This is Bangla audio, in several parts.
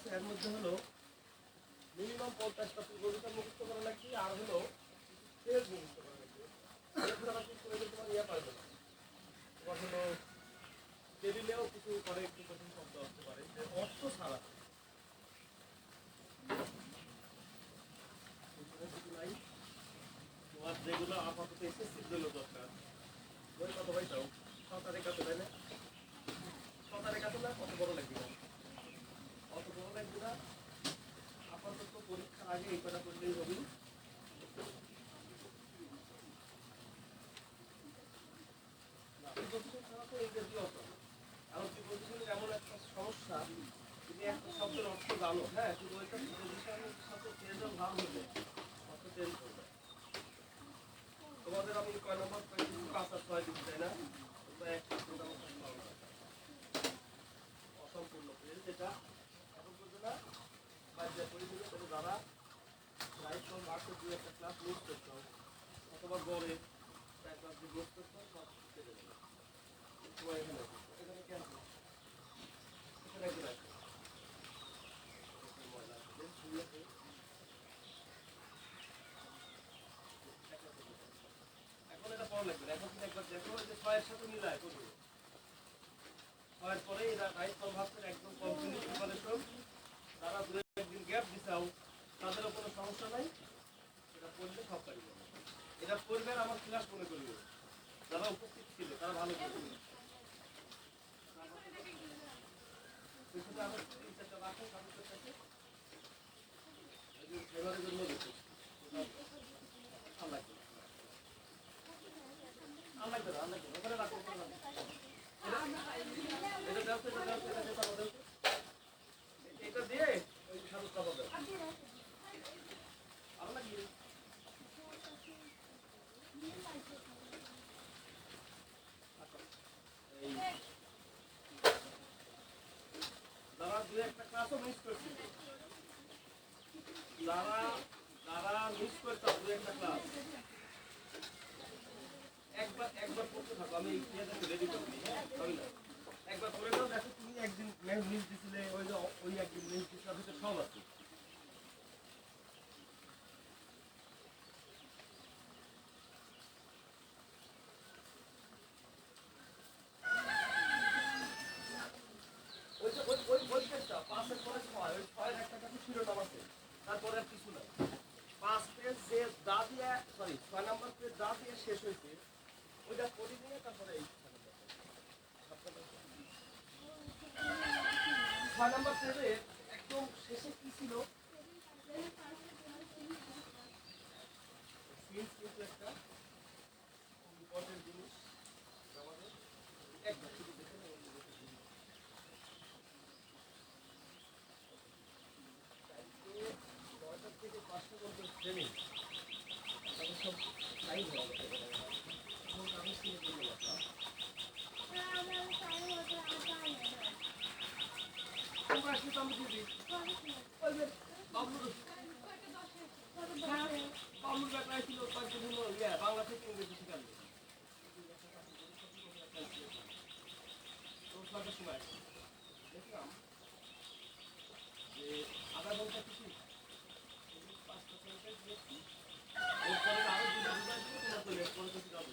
আছে এর মধ্যে হলো মিনিমাম 50টা ফুলকপিটা মুক্ত করা লাগবে আর হলো তেল মুক্ত করা লাগবে। এর দ্বারা কি করে তোমার ইয়া পারবে না, তোমার হলো টেবিলেও কিছু করে একটু কঠিন শব্দ আসতে পারে যে অর্থ ছাড়া নাই। তোমার যেগুলো আপাতত এসএসসির জন্য দরকার ওই কত পাইছাও 7 কত তাই না, 7 কত না কত বড় লাগবে না, অত বড় লাগবে না। আপাতত পরীক্ষার আগে এই কটা করলেই হবে। এমন একটা সমস্যা, তুমি একটা শব্দের অর্থ জানো, হ্যাঁ, কিন্তু ওইটা সাথে চেঞ্জ ভাব হলে অর্থ চেঞ্জ করবে। তোমাদের আমি কয় নম্বর 5 আর 6 দিচ্ছি তাই না, অসম্পূর্ণ যেটা এখন করবে না করে দিলে তবে যারা রাইট ফ্রম ভার্সের 2-1 ক্লাস মিস করতে হবে অথবা গড়ে এক ক্লাস দিয়ে মিস করতে হবে সব শিখতে দেবে সময় এখানে এখানে কেন এখানে একটু রাখবে এখন এটা পড়া লাগবে না। এখন তুমি একবার দেখো যে 6 এর সাথে মিলায় করবে, 6 পরে এরা রাইট ফ্রম ভার্সের একদম কমপ্লিট প্রিপারেশন। তারা 2-1 দিন গ্যাপ দিছাও তাদেরও কোনো সমস্যা নাই, এটা পড়লে সব পারি যাবে। এটা পড়বে আর আমার ক্লাস মনে করবে, যারা উপস্থিত ছিল তারা ভালো করবে। এবারের জন্য দেখো আল্লাহ আল্লাহ আল্লাহ ওখানে রাখো, এটা দিয়ে ওই সাদা কাপড় দাও আল্লাহ কি যারা 2-1 ক্লাসও মিস করছিল, যারা মিস করতো 2-1 ক্লাস একবার পড়তে থাকো। আমি রেডি করছি, একবার পড়ে নাও, দেখো তুমি একদিন মিস দিছিলে, ওই একদিন মিস দিছিল ভিতরে সব আছে। পাঁচের পরে 6, ওই 6-এর একটা কাছে শিরোনাম আছে, তারপরে আর কিছু নাই। 5 পেজ যে দা দিয়ে 6 নাম্বার পেজ দা দিয়ে শেষ হয়েছে ওইটা পড়ে নিয়ে তারপরে এই 6 নাম্বার পেজে একদম শেষে কি ছিল কিন্তু একটা ইম্পর্টেন্ট জিনিস আমাদের একদম শুধু দেখে নেব। 9টা থেকে 5টা পর্যন্ত ট্রেনিং তাদের সব টাইম হয়ে গেছে। আমি শুনে করবো তোমরা একটু আমি দিদি ওই যে বাবলুর ব্যাপারে ছিল কয়েকটা দিন বাংলা থেকে ইংরেজি শিখালে তো 6টার সময় দেখলাম যে আধা ঘন্টা কিছু 5টা সেন্টেন্স দিয়েছি, এরপরে আরো 2টা দিলে তোমার তো লেট করে কিছু যাবে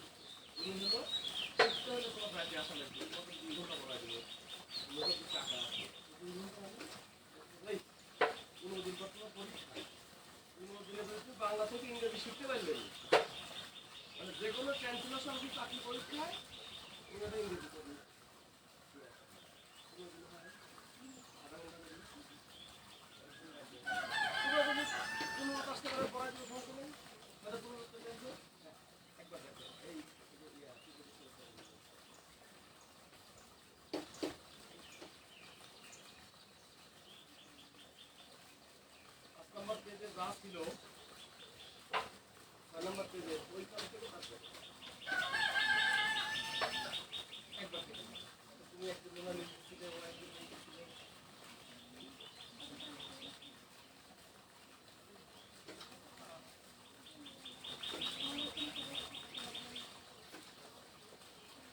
উনি হলো চেষ্টা হলে তোমার প্রায় আসা লাগবে, তোমাকে 2 ঘন্টা পড়া দিল লোকের কিছু আঁকা আছে 2 ঘন্টা হবে। 15 দিন পর তোমার পরীক্ষা, 15 দিনে বলছি বাংলা থেকে ইংরেজি শিখতে পারলেন, মানে যে কোনো ট্রান্সলেশন কি চাকরি পরীক্ষায় ইংরেজি ইংরেজি করবে। নম্বর পেজে যা ছিল 6 নম্বর পেজে ওই কাজ থেকে থাকবে একবার তুমি একটু লিখছিলে ওরা একটু লিখছিলে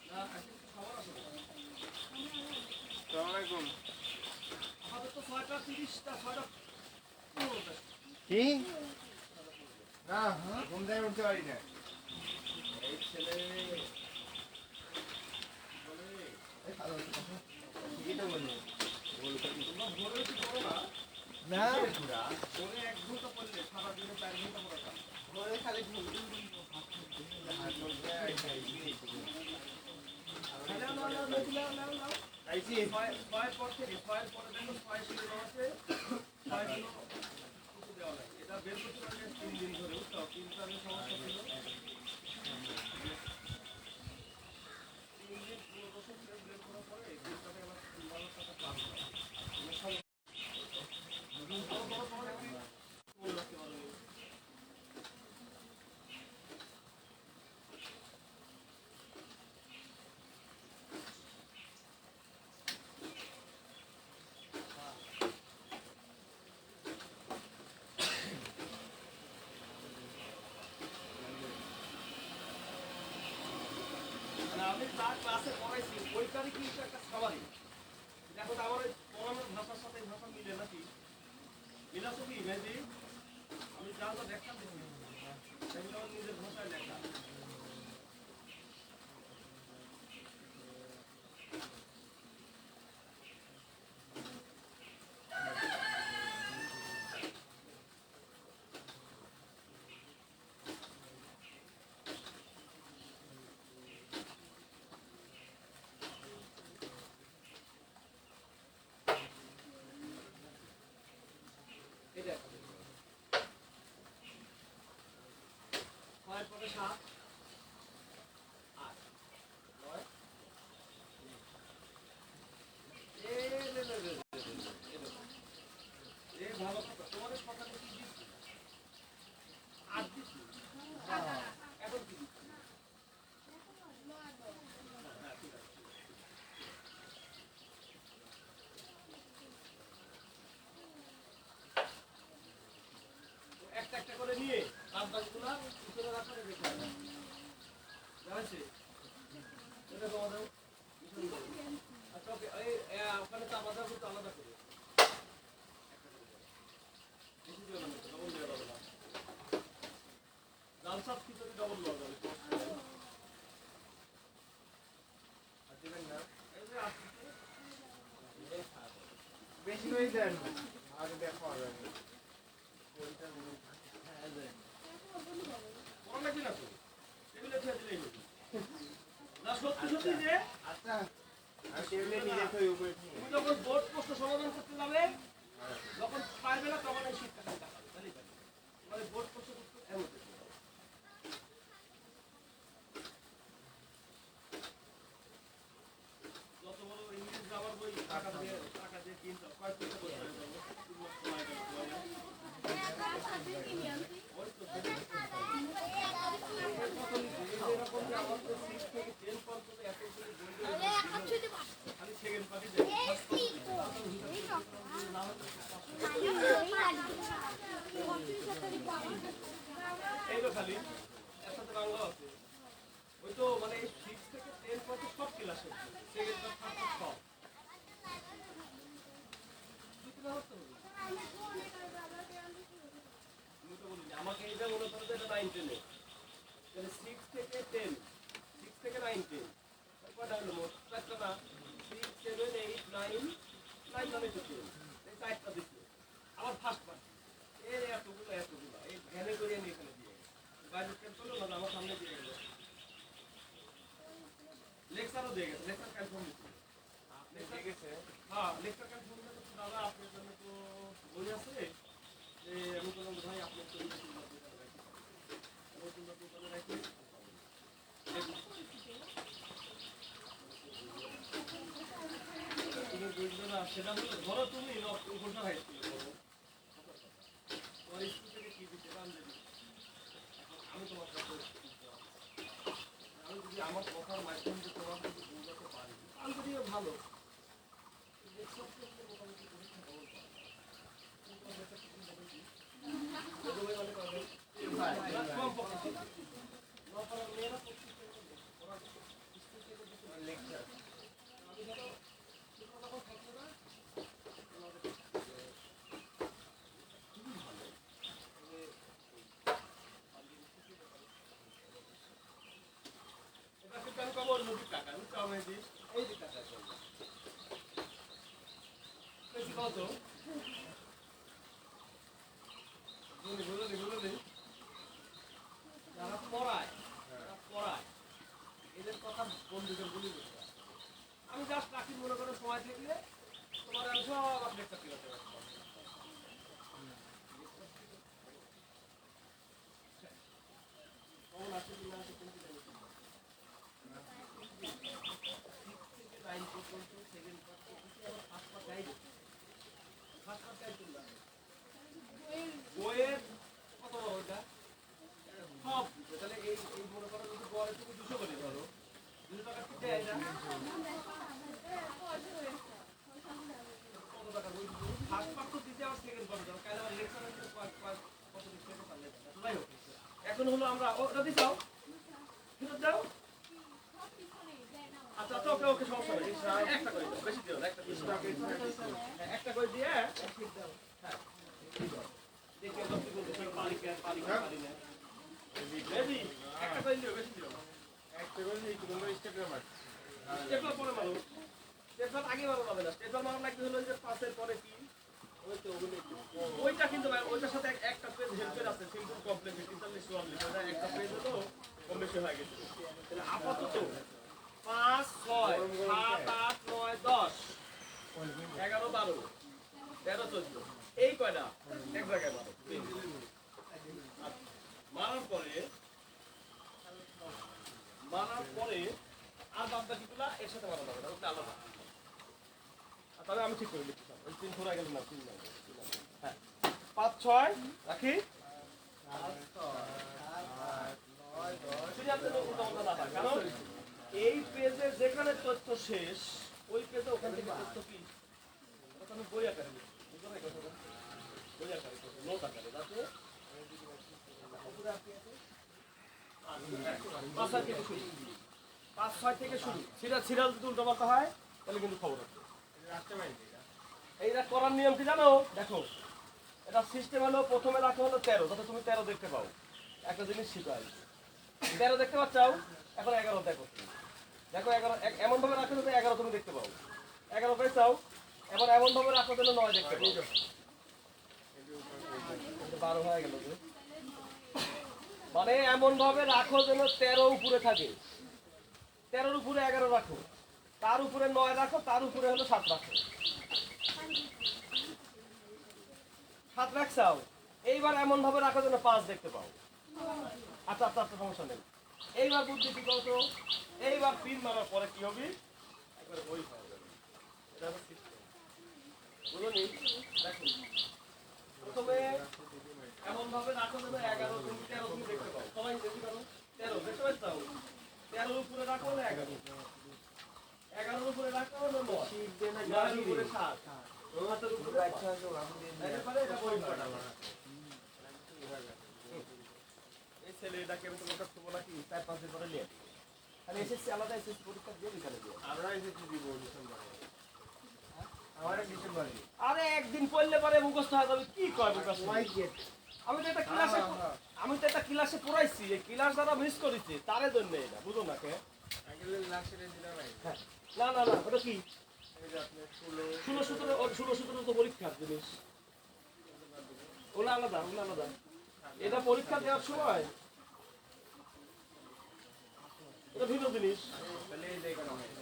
না আসলে খাবার আছে। আসসালামু আলাইকুম। আমাদের তো 6টা 30টা 6টা 15টা কি না ঘুম থেকে উঠতে পারি না এই ছেলে বলে ঠিকই তো বলবো তোমরা ভোরে উঠে করো না না ভোরে 1 ঘন্টা পড়লে সারাদিনে 4 ঘন্টা পড়া কাজ ঘরে খালি ঘুম খাইছি ছয়ের পর থেকে ছয়ের পরে দেখো ছয় ছিল আছে ছয় ছিল কিছু দেওয়া নাই এটা বের করতে পারলে 3 দিন ধরে বুঝছো তিনটা সমস্যা ছিল 3 দিন পুরো বছর বের করার পরে এই তিনটাতে আবার 12 টাকা ক্লাস হয় আমি যা ক্লাসে পড়াইছি ওইটারই কিন্তু একটা খাবারই দেখো তো আমার পড়ানোর ভাষার সাথে ভাষা মিলে নাকি মিলাছো কি মেজি আমি যা যা দেখতাম সেগুলো আমার নিজের ভাষায় লেখা এটা ছয়ের পরে 7 8 9 ভালো কথা তোমাদের কথা কি দিচ্ছি 8 দিচ্ছি এখন কি দিচ্ছি হ্যাঁ ঠিক আছে একটা একটা করে নিয়ে বাদ বাকিগুলো ভিতরে রাখলে দেখতে হবে জানাচ্ছি এটা জমা দাও আচ্ছা ওকে এই ওখানে তো আমাদের কিন্তু আলাদা করে বেশি দিও না ডবল দেওয়া যাবে না লাল সাপ ভিতরে ডবল দেওয়া যাবে আর দিবেন না এই যে আসছে বেশি করে দেন আগে দেখো আর বড় লাগছে না তো টেবিলে ছেড়ে দিলেই হলো না সত্যি সত্যি যে আচ্ছা আর টেবিলে নিয়ে তো উপরে তুমি যখন বোর্ড প্রশ্ন সমাধান করতে যাবে যখন পারবে না তখন এই শীতটা খালি দেখাবে তাহলেই পারবে মানে বোর্ড প্রশ্ন করতে এমন যত বড় ইংলিশ গ্রামার বই টাকা দিয়ে কিনতে কয়েক পয়সা করতে হবে সময় গেল ওই তো এরকম যে আমার তো 6 থেকে 10 পর্যন্ত এতগুলো বই খালি সেকেন্ড পার্টি দেয় এই তো খালি একসাথে বাংলা আছে ওই তো মানে 6 থেকে 10 পর্যন্ত সব ক্লাস হচ্ছে সেকেন্ড পার্ট ফার্স্ট সব আমাকে এটা মনে করো যে এটা 9 10 তাহলে 6 থেকে 10 6 থেকে 9 10 কয়টা হলো মোট চারটা না 6 7 8 9 9 মানে তো 10 এই চারটা দিচ্ছি আবার ফার্স্ট পার্ট এর এতগুলো এই ভ্যানে করে নিয়ে এখানে দিয়ে বাইরে কেন চলো না আমার সামনে দিয়ে গেল লেকচারও দিয়ে গেছে লেকচার কনফার্ম দিচ্ছি ঠিক আছে হ্যাঁ লেকচার কনফার্ম দিতে দাদা আপনার জন্য তো বই আছে যে আমি বললাম ভাই আপনার তো তুমি বুঝবে না সেটা হলো ধরো তুমি ঘোষণা হাই স্কুলে তোমার স্কুল থেকে কি দিচ্ছে দাম দেবে আমি তোমার কাছে আমি যদি আমার কথার মাধ্যমে তোমার যদি বোঝাতে পারি আমি যদি ভালো মোটামুটি পরীক্ষা খবর পাই লেকচার এই যে কাটা করবে বেশি কত গুলো যারা পড়ায় এদের কথা বন্ধুদের বলি করতে হয়। আমি জাস্ট রাখি মনে করে সময় থাকলে তোমার আমি সব আপনি একটা করতে পারবো কমন আছে কি না আছে কোন কি জানি লাইন পর্যন্ত সেকেন্ড পার্ট করতে আবার ফার্স্ট পার্ট গাইড তোমরা বইয়ের কত ওটা সব তাহলে এই মনে করো যদি বড় তুমি 200 করে ধরো 200 টাকা কি দেয় এটা কত টাকা বই ফার্স্ট পার্ট তো দিতে আবার সেকেন্ড পার্ট দাও কাল আবার লেকচার আছে কত দিতে পারলে যাই হোক এখন হলো আমরা ওটা দি দাও ফেরত দাও আচ্ছা তো ওকে সমস্যা নেই একটা করে দাও বেশি দিও না একটা করে দিয়ে ঠিক দাও হ্যাঁ দেখে কত বলতে পারি না রেডি একটা করে দিও বেশি দিও একটা করে দিই কোনো স্টেপে মার স্টেপে পরে মারো স্টেপে আগে মারো যাবে না স্টেপে মারো লাগবে হলো যে পাসের পরে কি ওই তো ওইটা কিন্তু ভাই ওইটার সাথে একটা পেজ হেল্পের আছে সিম্পল কমপ্লেক্স 43 ওয়ান লিখা একটা পেজ হলো কম বেশি হয়ে গেছে তাহলে আপাতত 5 6 7 8 9 10 11 12 13 14 এই কয়টা এক জায়গায় মারো মারার পরে আর বাদ বাকিগুলা এর সাথে মারা যাবে না ওটা আলাদা তবে আমি ঠিক করে দিচ্ছি ওই 3 ধরে গেল না 3 হ্যাঁ 5 6 রাখি কারণ এই পেজে যেখানে তথ্য শেষ ওই পেজে ওখান থেকে তথ্য কি আমি বই আকারে বই আকারে নোট আকারে যাতে 5-6 থেকে শুরু সিরিয়াল যদি উল্টো পাল্টা হয় তাহলে কিন্তু খবর আছে এইটা করার নিয়ম কি জানো দেখো এটা সিস্টেম হলো প্রথমে রাখা হলো 13 যাতে তুমি 13 দেখতে পাও একটা জিনিস শিখাই 13 দেখতে পাচ্ছাও এখন 11 দেখো দেখো 11 এমন ভাবে রাখো যাতে 11 তুমি দেখতে পাও 11 পেয়েছাও এবার এমন ভাবে রাখো যেন 9 দেখতে পাও 12 হয়ে গেল মানে এমন ভাবে রাখো যেন 13 উপরে থাকে 13 উপরে 11 রাখো তার উপরে 9 রাখো তার উপরে হলো 7 রাখো 7 রাখছাও এইবার এমন ভাবে রাখো যেন 5 দেখতে পাও আচ্ছা সমস্যা নেই এইবার বুদ্ধি কি করছো এইবার পিন মারার পরে কি হবে একবারে বই পাওয়া যাবে এটা হচ্ছে সিস্টেম বুঝলি দেখো প্রথমে এমন ভাবে রাখো যেন 11 তুমি 13 তুমি দেখতে পাও সবাই দেখতে পারো 13 দেখতে পাচ্ছ 13 উপরে রাখো না 11 11 উপরে রাখো না 9 উপরে 7 ওটার উপরে আচ্ছা এটা বই পাটা এই ছেলেটাকে আমি তোমাকে করব নাকি 4-5 দিন পরে নিয়ে আমি এসএসসি আলাদা এসএসসি পরীক্ষা দিয়ে দিতে হবে আমরা এসএসসি দিব ডিসেম্বরে আমারে ডিসেম্বরে আরে একদিন পড়লে পরে মুখস্থ হয়ে যাবে কি কয় মুখস্থ আমি তো একটা ক্লাসে পড়াইছি এই ক্লাস যারা মিস করেছে তার জন্য এটা বুঝো না কে আগের লাস্টে দিলা ভাই না ওটা কি এই যে আপনি 16-17 তো পরীক্ষার জিনিস ওলা আলাদা এটা পরীক্ষা দেওয়ার সময় এটা ভিন্ন জিনিস তাহলে এই জায়গা না হয়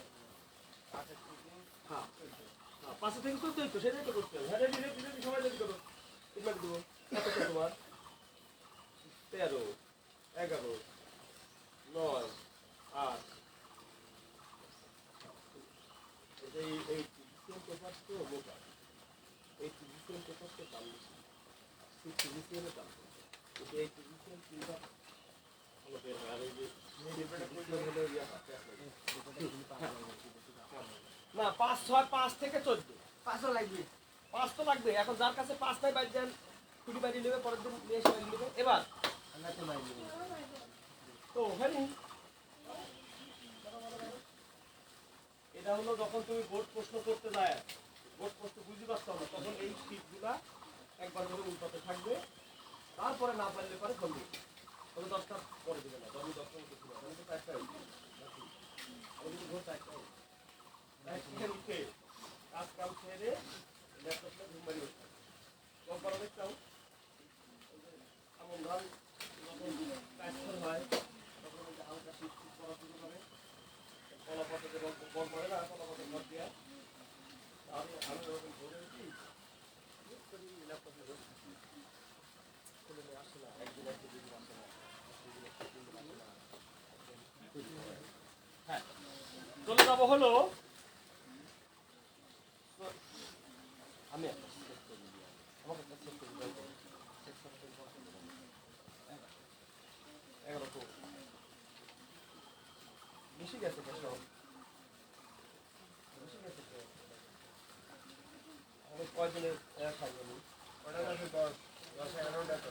হ্যাঁ পাশে থেকে তো তো সেটাই তো করতে হবে হ্যাঁ রেডি সময় রেডি করো কিভাবে দেব কত তোমার 13 11 9 8 এই পেপার তো মোটা এই পেপার তো দাম বেশি দাম এই তিনটা হলো বের হয় আর এই যে না 5 থেকে 14 5 লাগবে 5 তো লাগবে এখন যার কাছে 5 নাই বাইরে যান ছুটি বাইরে নেবে পরের দিন নিয়ে এসে বাইরে নেবে এবার তো হয়নি এটা হলো যখন তুমি বোর্ড প্রশ্ন করতে যায় বোর্ড প্রশ্ন বুঝতে পারছো না তখন এই শীটগুলা একবার করে উল্টাতে থাকবে তারপরে না পারলে পরে বলবে তবে 10টা পরে দিবে না 10টা মধ্যে ছিল একটা আমি কিন্তু ঘর চাইতে হবে এখানে উঠে কাজ কাম ছেড়ে ল্যাপটপে ঘুম বাড়ি উঠতে কম করা দেখতাম এমন ধান যখন কাজ হয় তখন ওই যে হালকা শীত শীত করা শুরু করে কলা পাতা যে বল করে না কলা পাতা ঘর দিয়া আমি ওরকম ধরে উঠি ল্যাপটপে আসে না একদিন আসে দুদিন আসে না হ্যাঁ চলে যাবো হলো আমি একটা চেক করে দিই আমাকে একটা চেক করে দিই 11 তো বেশি গেছে কেসব বেশি গেছে তো আমি কয়দিনের খাইনি আমি কটা আছে 10 11টা তো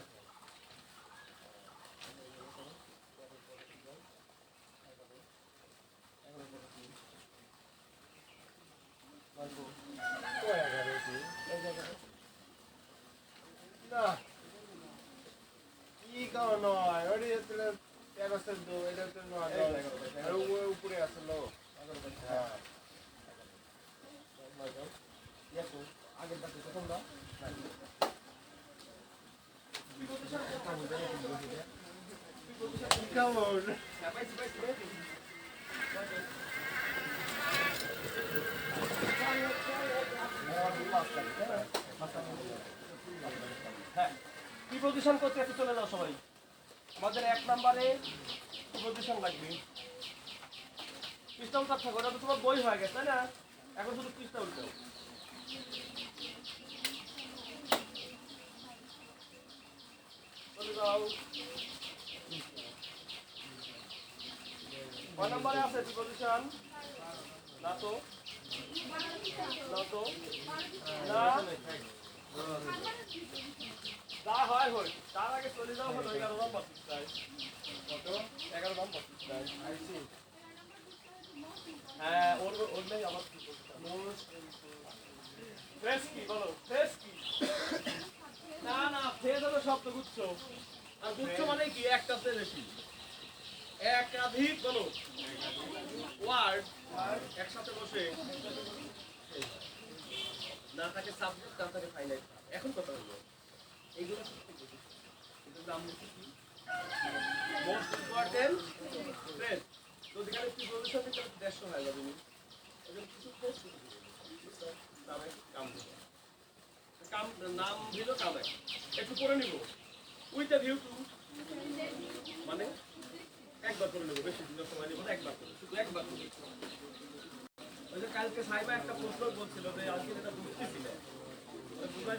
না কি কাও নয় ওই যে 13 দো এটা তো নয় আর উপরে আসলো হ্যাঁ আগের বাকি প্রথম না কি খবর হ্যাঁ প্রিপোজিশন করতে একটু চলে যাও সবাই আমাদের 1 নম্বরে প্রিপোজিশন লাগবে পৃষ্ঠা উল্টাতে থাকো ওটা তো তোমার বই হয়ে গেছে তাই না এখন শুধু পৃষ্ঠা উল্টাও চলে যাও কয় নম্বরে আছে প্রিপোজিশন না তো না তো না যা হয় হয় তার আগে চলে যাও হলো 11 নম্বর পৃষ্ঠায় কত 11 নম্বর পৃষ্ঠায় হ্যাঁ ওর নেই আমার ফ্রেশ কি বলো ফ্রেশ কি না না ফ্রেশ হলো শব্দগুচ্ছ আর গুচ্ছ মানে কি একটাতে বেশি একাধিক বলো ওয়ার্ড একসাথে বসে না থাকে সাবজেক্ট না থাকে ফাইনাইট এখন কথা হলো এইগুলো এটার নাম হচ্ছে কি মোস্ট ইম্পর্টেন্ট ফ্রেজ তো যেখানে প্রিপোজিশন দিতে 150 হয়ে যাবে এখানে কিছু ফ্রেজ নামে কাম দিবে কাম নাম দিল কামে একটু পড়ে নিব উইথ দ্য ভিউ টু মানে একবার করে নেব বেশি দিনের সময় নেব না একবার করে শুধু একবার করে ওই যে কালকে সাইবা একটা প্রশ্ন বলছিল যে আজকে এটা বুঝতেছি না বুঝাই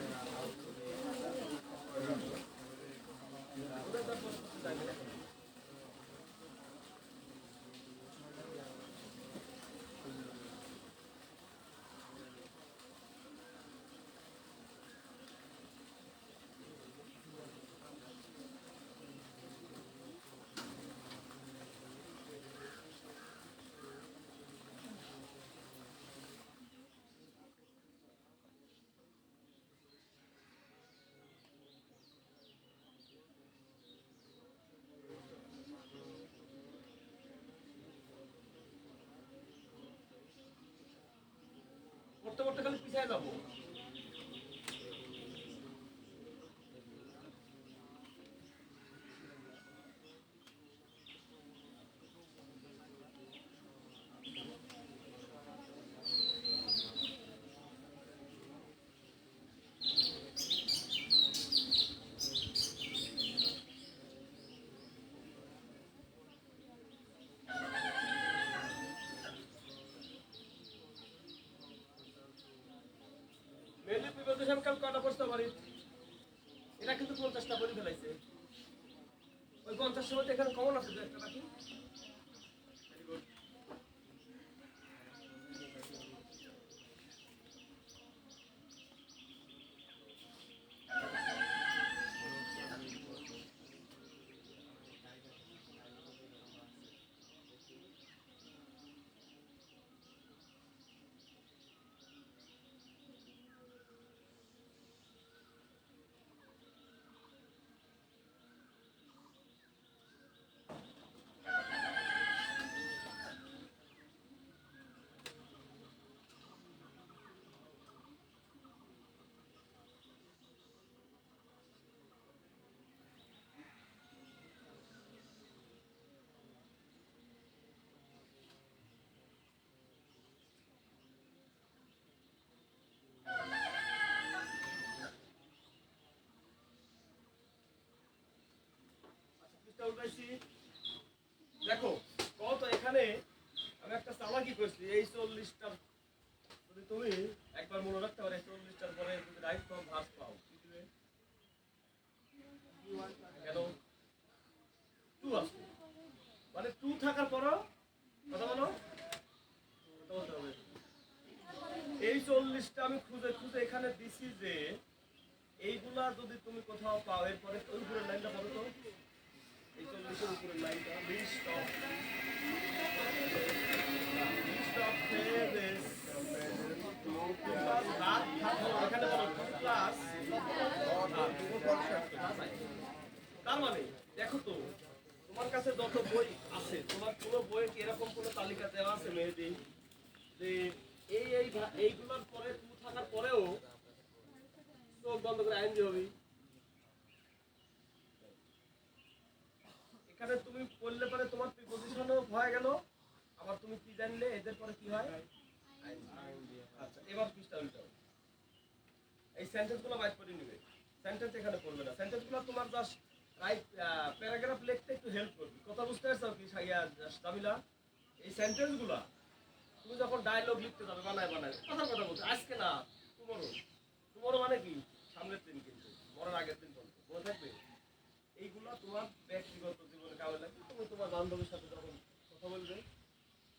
করতে করতে খালি পিছিয়ে যাবো মেনলি প্রিপোজিশন কাল কটা প্রশ্ন পারি এটা কিন্তু 50টা বলে ফেলাইছে ওই 50 সময় এখানে কমন আছে যে একটা বাকি ভেরি গুড উঠাইছি দেখো কত এখানে আমি একটা চালাকি করছি এই 40টা যদি তুমি একবার মনে রাখতে পারো 40টার পরে যদি রাইট ফ্রম ভার্স পাও কি দিবে কেন 2 আসবে মানে 2 থাকার পরও কথা বলো কথা বলতে হবে এই 40টা আমি খুঁজে খুঁজে এখানে দিছি যে এইগুলা যদি তুমি কোথাও পাও এরপরে ওই উপরের লাইনটা বলো তো এই 40-এর উপরের লাইনটা লিস্ট অফ ফেজেস এখানে বলো ক্লাস তার মানে দেখো তো তোমার কাছে যত বই আছে তোমার কোনো বইয়ে কি এরকম কোনো তালিকা দেওয়া আছে মেহেদি যে এইগুলোর পরে তুমি থাকার পরেও চোখ বন্ধ করে আইন হবে এখানে তুমি পড়লে পরে তোমার প্রিপজিশনও হয়ে গেল আবার তুমি কি জানলে এদের পরে কি হয় আচ্ছা এবার পৃষ্ঠা উল্টাও এই সেন্টেন্সগুলো বাইট করে নিবে সেন্টেন্স এখানে পড়বে না সেন্টেন্সগুলো তোমার জাস্ট রাইট প্যারাগ্রাফ লিখতে একটু হেল্প করবে কথা বুঝতে পারছো কি জামিলা এই সেন্টেন্সগুলো তুমি যখন ডায়লগ লিখতে যাবে বানায় কথার কথা বলছো আজকে না তোমারও মানে কি সামনের দিন কিন্তু মরার আগের দিন পর্যন্ত মনে থাকবে এইগুলো তোমার ব্যক্তিগত জীবনে কাজে লাগবে তুমি তোমার বান্ধবীর সাথে যখন কথা বলবে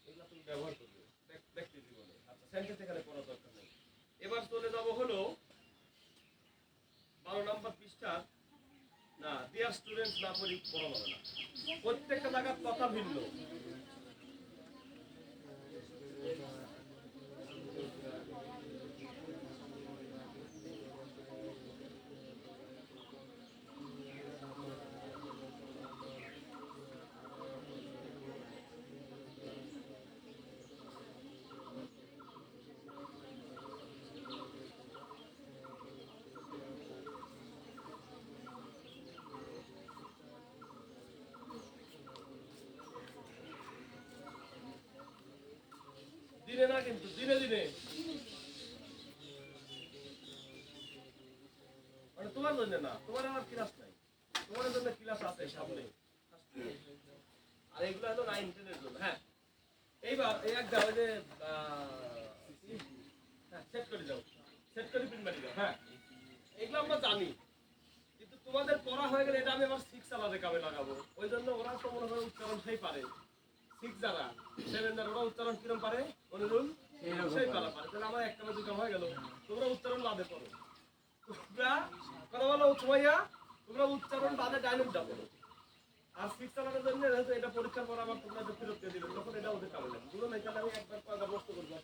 এগুলো তুমি ব্যবহার করবে ব্যক্তি জীবনে আচ্ছা সেন্টেন্স এখানে পড়ার দরকার নেই এবার চলে যাবো হলো 12 নম্বর পৃষ্ঠা না ডিয়ার স্টুডেন্টস না পড়ি পড়া যাবে না প্রত্যেকটা জায়গার কথা ভিন্ন দিনে না কিন্তু দিনে দিনে মানে তোমার জন্য না তোমার আমার ক্লাস নাই তোমার জন্য ক্লাস আছে সামনে আর এগুলো হলো 9 10 এর জন্য হ্যাঁ এইবার এই একটা ওই যে সেট করে দাও সেট করে পিন মারি দাও হ্যাঁ এগুলো আমরা জানি কিন্তু তোমাদের পড়া হয়ে গেলে এটা আমি আবার 6 আলাদা কামে লাগাবো ওই জন্য ওরা তো মনে হয় উচ্চারণ সেই পারে 6 যারা 7 যারা ওরা উচ্চারণ কিরম পারে অনুরূপ সেই পারে তাহলে আমার একটা বা দুটো হয়ে গেল তোমরা উচ্চারণ বাদে করো তোমরা কথা বলো উচ্চমাইয়া তোমরা উচ্চারণ বাদে ডায়লগটা করো আর 6 চালানোর জন্য এটা পরীক্ষার পর আবার তোমরা যে ফেরত দিয়ে দিবে তখন এটা ওদের কামে লাগবে বুঝলো না তাহলে আমি একবার কয়বার নষ্ট করবো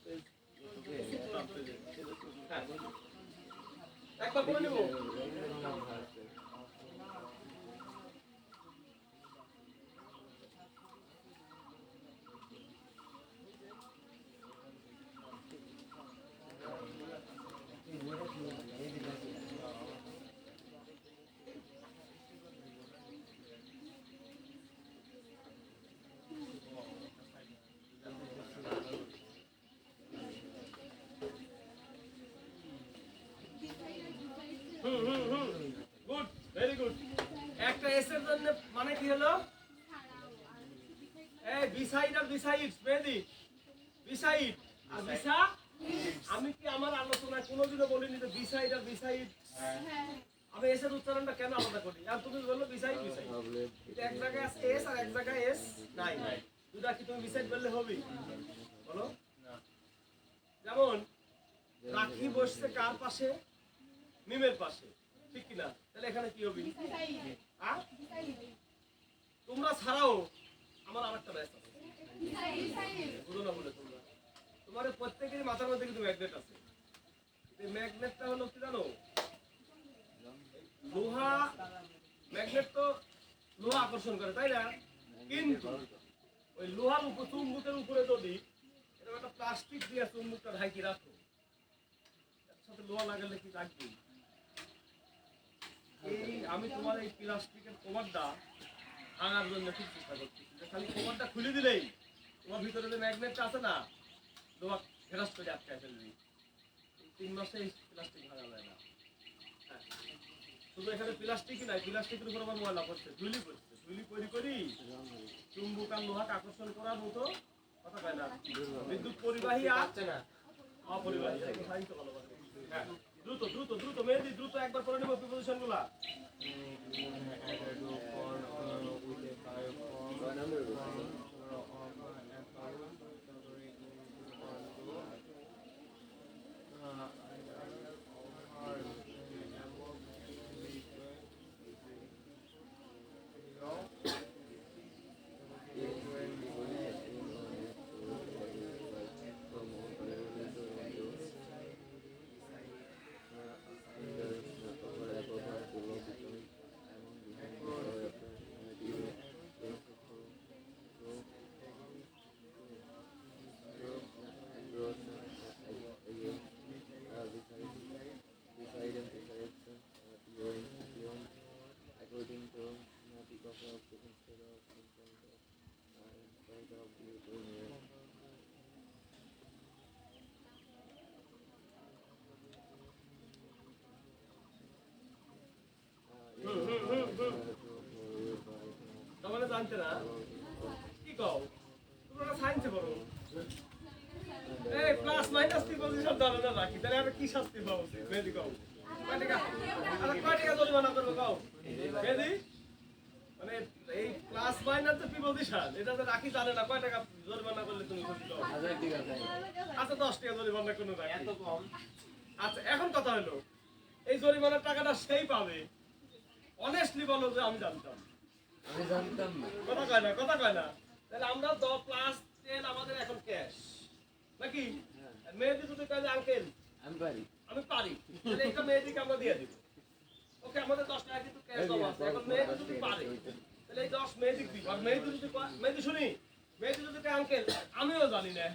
একবার করে নিব গুড ভেরি গুড একটা এস এর জন্য মানে কি হলো এই বিসাইড আর বিসাইডস মেহেদি বিসাইড আর বিসা আমি কি আমার আলোচনায় কোনোদিনও বলিনি যে বিসাইড আর বিসাইড আমি এস এর উচ্চারণটা কেন আলাদা করি আর তুমি বললো বিসাইড বিসাইড এটা এক জায়গায় আছে এস আর এক জায়গায় এস নাই দুটা কি তুমি বিসাইড বললে হবে বলো যেমন রাখি বসছে কার পাশে মিমের পাশে ঠিক কি না তাহলে এখানে কি হবে তোমরা ছাড়াও আমার আরেকটা ব্যাচ আছে বুঝো না বলে তোমরা তোমার প্রত্যেকের মাথার মধ্যে কিন্তু ম্যাগনেট আছে এই ম্যাগনেটটা হলো কি জানো লোহা ম্যাগনেট তো লোহা আকর্ষণ করে তাই না কিন্তু ওই লোহার উপর চুম্বকের উপরে যদি এরকম একটা প্লাস্টিক দিয়ে চুম্বকটা ঢাকি রাখো সাথে লোহা লাগালে কি রাখবে এই আমি তোমার এই প্লাস্টিকের কভারটা ভাঙার জন্য ঠিক চেষ্টা করছি খালি কভারটা খুলে দিলেই তোমার ভিতরে যে ম্যাগনেটটা আছে না তোমার ফেরাস করে আটকায় ফেলবি 3 মাসে এই প্লাস্টিক ভাঙা যায় না শুধু এখানে প্লাস্টিকই নাই প্লাস্টিকের উপর আমার ময়লা পড়ছে ধুলি পড়ছে তুলি করি চুম্বক আর লোহাকে আকর্ষণ করার মতো কথা কয় না বিদ্যুৎ পরিবাহী আর অপরিবাহী সাইন্স ভালো করে হ্যাঁ দ্রুত দ্রুত দ্রুত মেহেদি দ্রুত একবার করে নেব প্রিপোজিশন গুলা তোমরা জানতে না কি কও তোমরা সায়েন্সে পড়ো এই প্লাস মাইনাস প্রিপোজিশন জানো না নাকি তাহলে আর কি শাস্তি পাবো মেহেদি কও কয় টাকা জরিমানা করবো কও মেহেদি মানে এই প্লাস মাইনাস যে প্রিপোজিশন এটা তো রাখি জানে না কয় টাকা জরিমানা করলে তুমি খুশি কও আচ্ছা 10 টাকা জরিমানা কোনো রাখি এত কম আচ্ছা এখন কথা হলো এই জরিমানার টাকাটা সেই পাবে অনেস্টলি বলো যে আমি জানতাম না কথা কয় না তাহলে আমরা 10 প্লাস 10 আমাদের এখন ক্যাশ নাকি মেহেদি যদি কয় আঙ্কেল আমি পারি তাহলে এটা মেহেদিকে আমরা দিয়ে দিব ওকে আমাদের 10 টাকা কিন্তু ক্যাশ জমা আছে এখন মেহেদি যদি পারে তাহলে এই 10 মেহেদিকে দিব আর মেহেদি যদি মেহেদি শুনি মেহেদি যদি কয় আঙ্কেল আমিও জানি না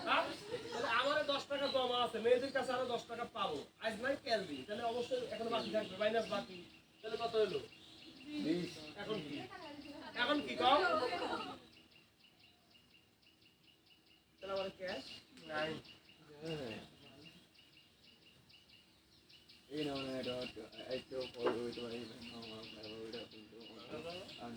হ্যাঁ তাহলে আমারে 10 টাকা জমা আছে মেহেদির কাছে আরো 10 টাকা পাবো আজ নাই কাল দিই তাহলে অবশ্যই এখন বাকি থাকবে মাইনাস বাকি তাহলে কত হলো 20 এখন কি কম তাহলে আমার ক্যাশ নাই You know, I still follow it when I know I'm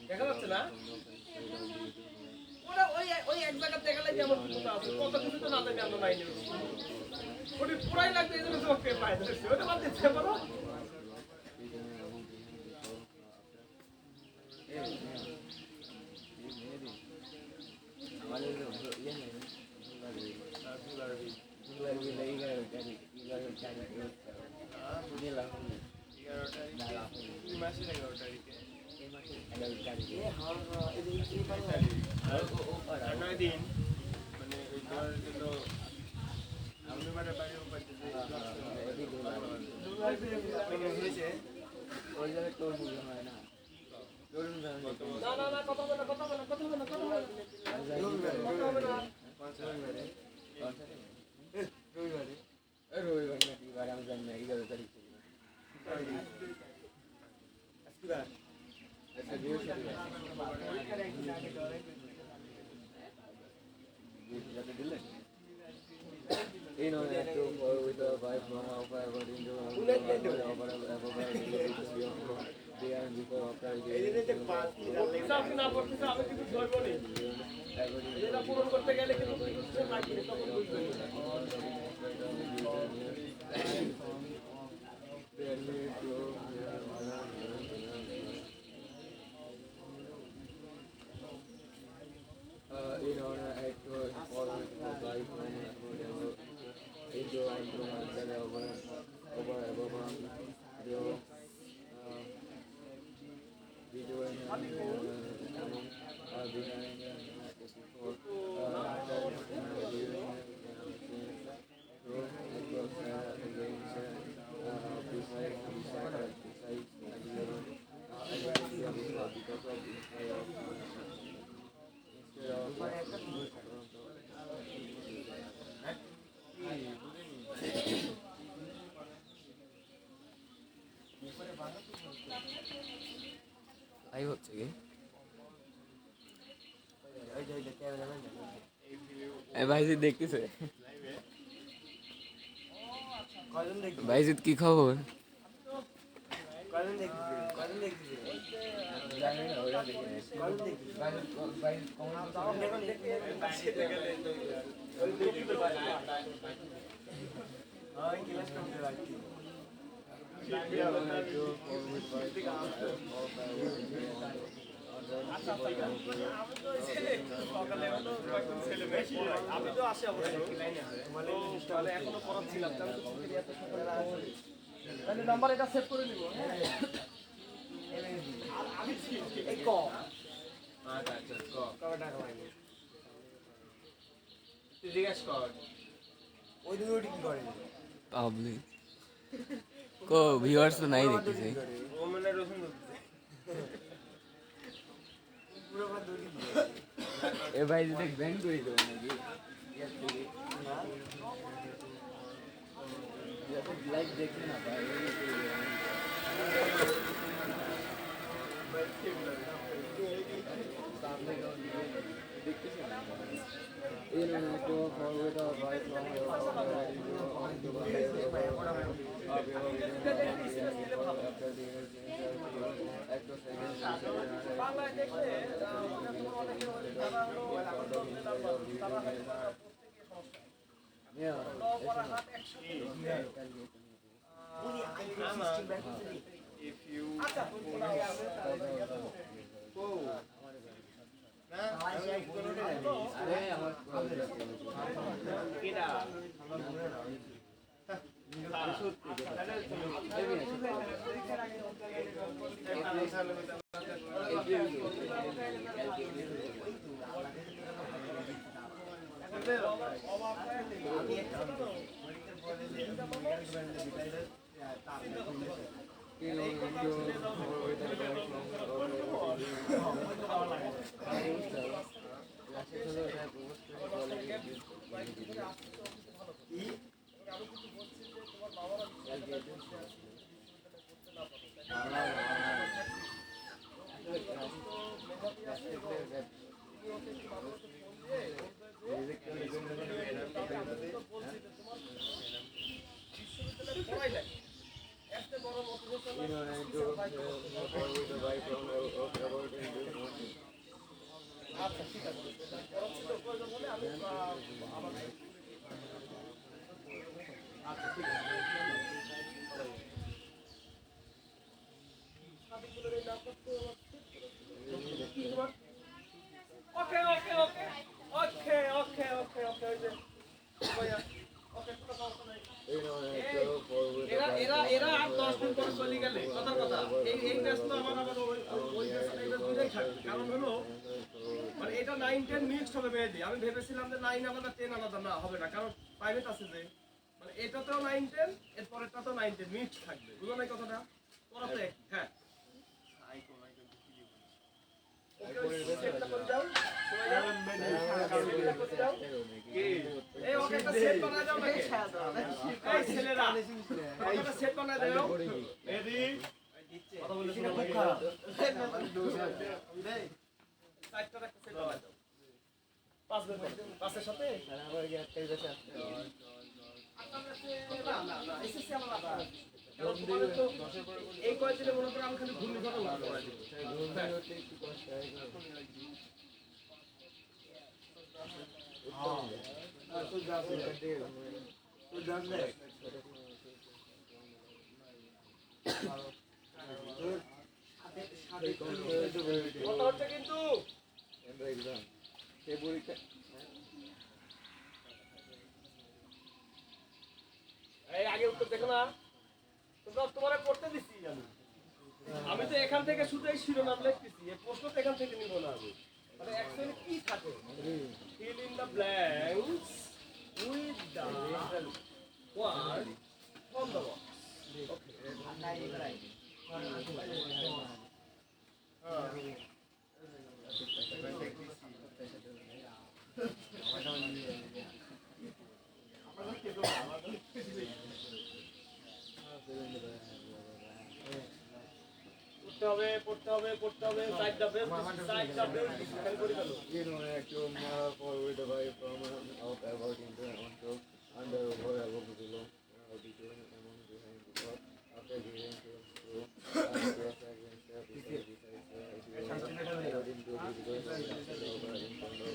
দেখা যাচ্ছে না ওরা ওই এক জায়গা দেখালে যেমন কথা আছে কত কিছু তো না জানি আমরা নাই ওটি পুরাই লাগবে এই জন্য তোমাকে পাই দিচ্ছি ওটা বাদ দিচ্ছে বলো You know, that to go with the vibe from our private into হিসাব না করতে আমি কিছু ধরবো না এটা পূরণ করতে গেলে কিন্তু লাগবে তখন বুঝবেন you know, I to follow the vibe from into I hope to ভাইজিৎ দেখতেছে। ভাইজিৎ কি খবর? আমি তো আসি অবশ্য তাহলে এখনো পড়াচ্ছিলাম তাহলে নাম্বার এটা সেভ করে নিব। পাবলিক কো ভিউয়ার্স তো নাই দেখতেছে। এ ভাই যদি ব্যান করে দেবো নাকি লাইক দেখে না ভাই দেখতেছি না একটু ফরওয়ার্ড রাইট এরা আর 10 দিন পরে চলে গেলে কথার কথা এই টেস্ট তো আমার আবার ওই টেস্ট এটা দুইটাই থাকবে। কারণ হলো মানে এটা 9 10 মিক্সড হবে মেহেদি। আমি ভেবেছিলাম যে 9 আলাদা 10 আলাদা না হবে না, কারণ প্রাইভেট আছে যে মানে এটাতেও 9 10 এর পরেরটাতেও 9 10 মিক্সড থাকবে। বুঝো না কথাটা? ওরা তো এক হ্যাঁ এই ওকে একটা সেট বানায় দাও নাকি? এই ছেলেরা একটা সেট বানায় দাও। রেডি? কথা বলে শোনো খুব খারাপ। সাইডটা একটা সেট বানায় দাও। পাঁচের সাথে আবার একটাই বেশি আসছে। না না না এসএসসি আমার আবার এই কয়েকদিনে মনে করো আমি খালি ঘূর্ণিঝড় না করা দিব। একটু কষ্ট হয়। কথা হচ্ছে কিন্তু এই আগে উত্তর দেখো না, তোমার পড়তে দিচ্ছি আমি তো এখান থেকে শুধু শিরোনাম লিখতেছি, এই প্রশ্ন তো এখান থেকে নিব না আমি। মানে অ্যাকচুয়ালি কি থাকে, fill in the blanks with the word from the box. পড়তে হবে সাইডটা বেল খেয়াল করে গেল You know, actually, forward the vibe from out about into on top, under over above below, between among behind the top, after giving to cross against the beside into the over in front of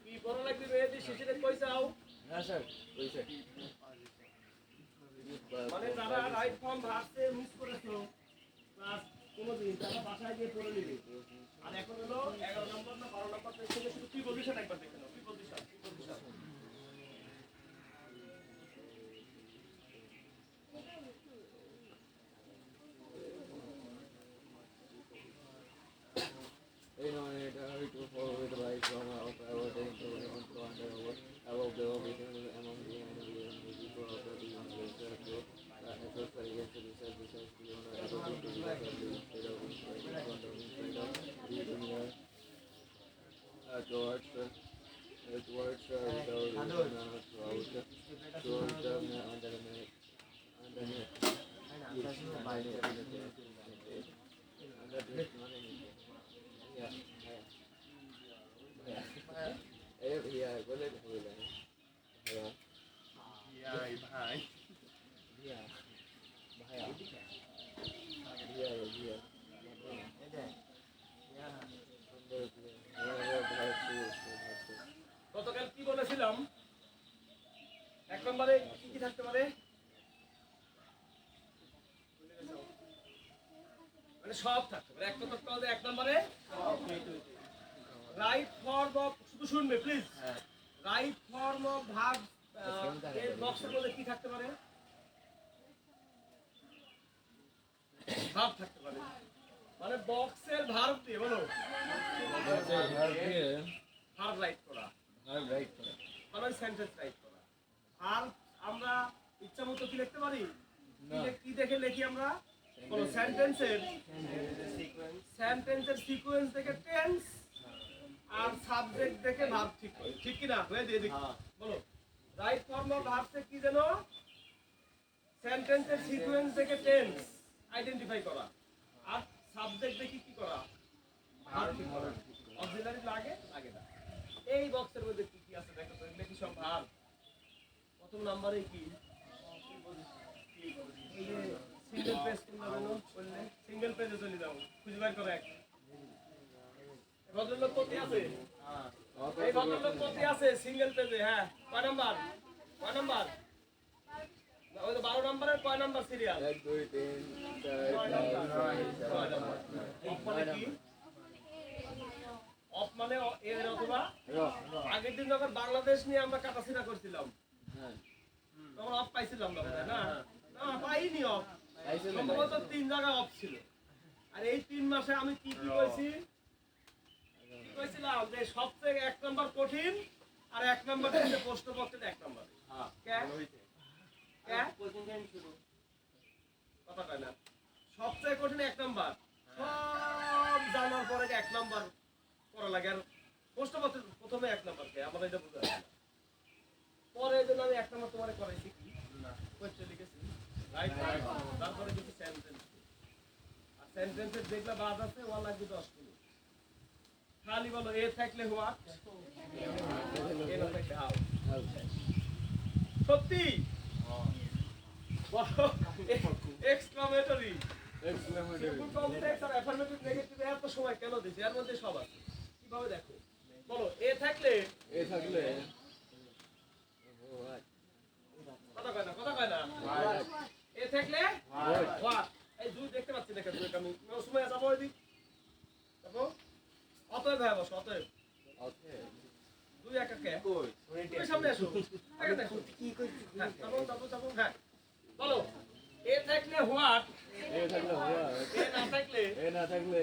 কি বড় লাগবে মেয়েদের শিশিরে কইছাও হ্যাঁ স্যার ওই স্যার মানে যারা রাইট ফর্ম ভার্সে মিস করেছো ক্লাস কোনোদিন তারা বাসায় গিয়ে পড়ে নিবে আর এখন হলো 11 নম্বর না 12 নম্বর থেকে শুধু প্রিপজিশন একবার দেখে নাও preposition You know, it to forward the vibe from out about into under over above the between among the enemy and the people of the universal to effort against the research beyond the ability to develop the instead of towards towards the भैया बोले भैया ভাই ভাই भैया भैया भैया भैया গতকাল কি বলেছিলাম এক নম্বরে কি কি থাকতে পারে মানে সব থাকতে পারে এক নম্বরে রাইট ফর্ম অফ শুধু শুনবে please write form of verb এর বক্সের মধ্যে কি থাকতে পারে ভার্ব থাকতে পারে মানে বক্সের ভার্ব দিয়ে বলো ভার্ব রাইট করা মানে সেন্টেন্স রাইট করা আর আমরা ইচ্ছামতো কি লিখতে পারি কি দেখে লিখি আমরা বলো সেন্টেন্সের সিকোয়েন্স থেকে টেন্স আর সাবজেক্ট দেখে ভার্ব ঠিক করি ঠিক কি না হয়ে দিয়ে দেখি বলো রাইট ফর্ম অফ ভার্বসে কি জানো সেন্টেন্সের সিকোয়েন্স থেকে টেন্স আইডেন্টিফাই করা আর সাবজেক্ট দেখে কি করা ভার্ব ঠিক করা অক্সিলারি লাগে না এই বক্সের মধ্যে কি কি আছে দেখো তো এগুলো কি সব ভার্ব প্রথম নম্বরে কি সিঙ্গেল পেজ তোমরা বলো বললে সিঙ্গেল পেজে চলে যাও খুঁজে বের করো এক ভদ্রলোক কোথায় আছে এই ভদ্রলোক কোথায় আছে সিঙ্গেল পেজে হ্যাঁ কয় নাম্বার ওই তো 12 নম্বরের কয় নাম্বার সিরিয়াল 1 2 3 অফ মানে এর অথবা আগের দিন যখন বাংলাদেশ নিয়ে আমরা কাটাছিনা করছিলাম তখন অফ পাইছিলাম না না পাইনি অফ সম্ভবত 3 জায়গায় অফ ছিল আর এই 3 মাসে আমি কি কইছিলাম যে সবথেকে 1 নাম্বার কঠিন আর 1 নাম্বার থেকে প্রশ্ন পত্রের 1 নাম্বার কথা কয় না সবথেকে কঠিন 1 নাম্বার সব জানার পরে 1 নাম্বার করা লাগে আর প্রশ্ন পত্রের প্রথমে 1 নাম্বার কে আমরা এটা বুঝা যায় পরে যেন আমি 1 নাম্বার তোমারে করাইছি কি না কোয়েশ্চেন লিখেছি রাইট তারপরে কিছু সেন্টেন্স আর সেন্টেন্সের যেগুলা বাদ আছে ওয়া লাগবে 10 মিনিট খালি বলো এ থাকলে হোয়াট এ না থাকলে হাউ সত্যি এক্সক্লামেটরি সিম্পল কমপ্লেক্স আর অ্যাফার্মেটিভ নেগেটিভ এত সময় কেন দিছি এর মধ্যে সব আছে কিভাবে দেখো বলো এ থাকলে কথা কয় না এ থাকলে হোয়াট এই দুই দেখতে পাচ্ছি না কেন আমি সময় যাব ওইদিক দেখো অতএব ভাই বস অতএব দুই একা কে কই সামনে আসো আগে দেখো কি কইছি যাবো হ্যাঁ বলো এ থাকলে হোয়াট এ না থাকলে এ না থাকলে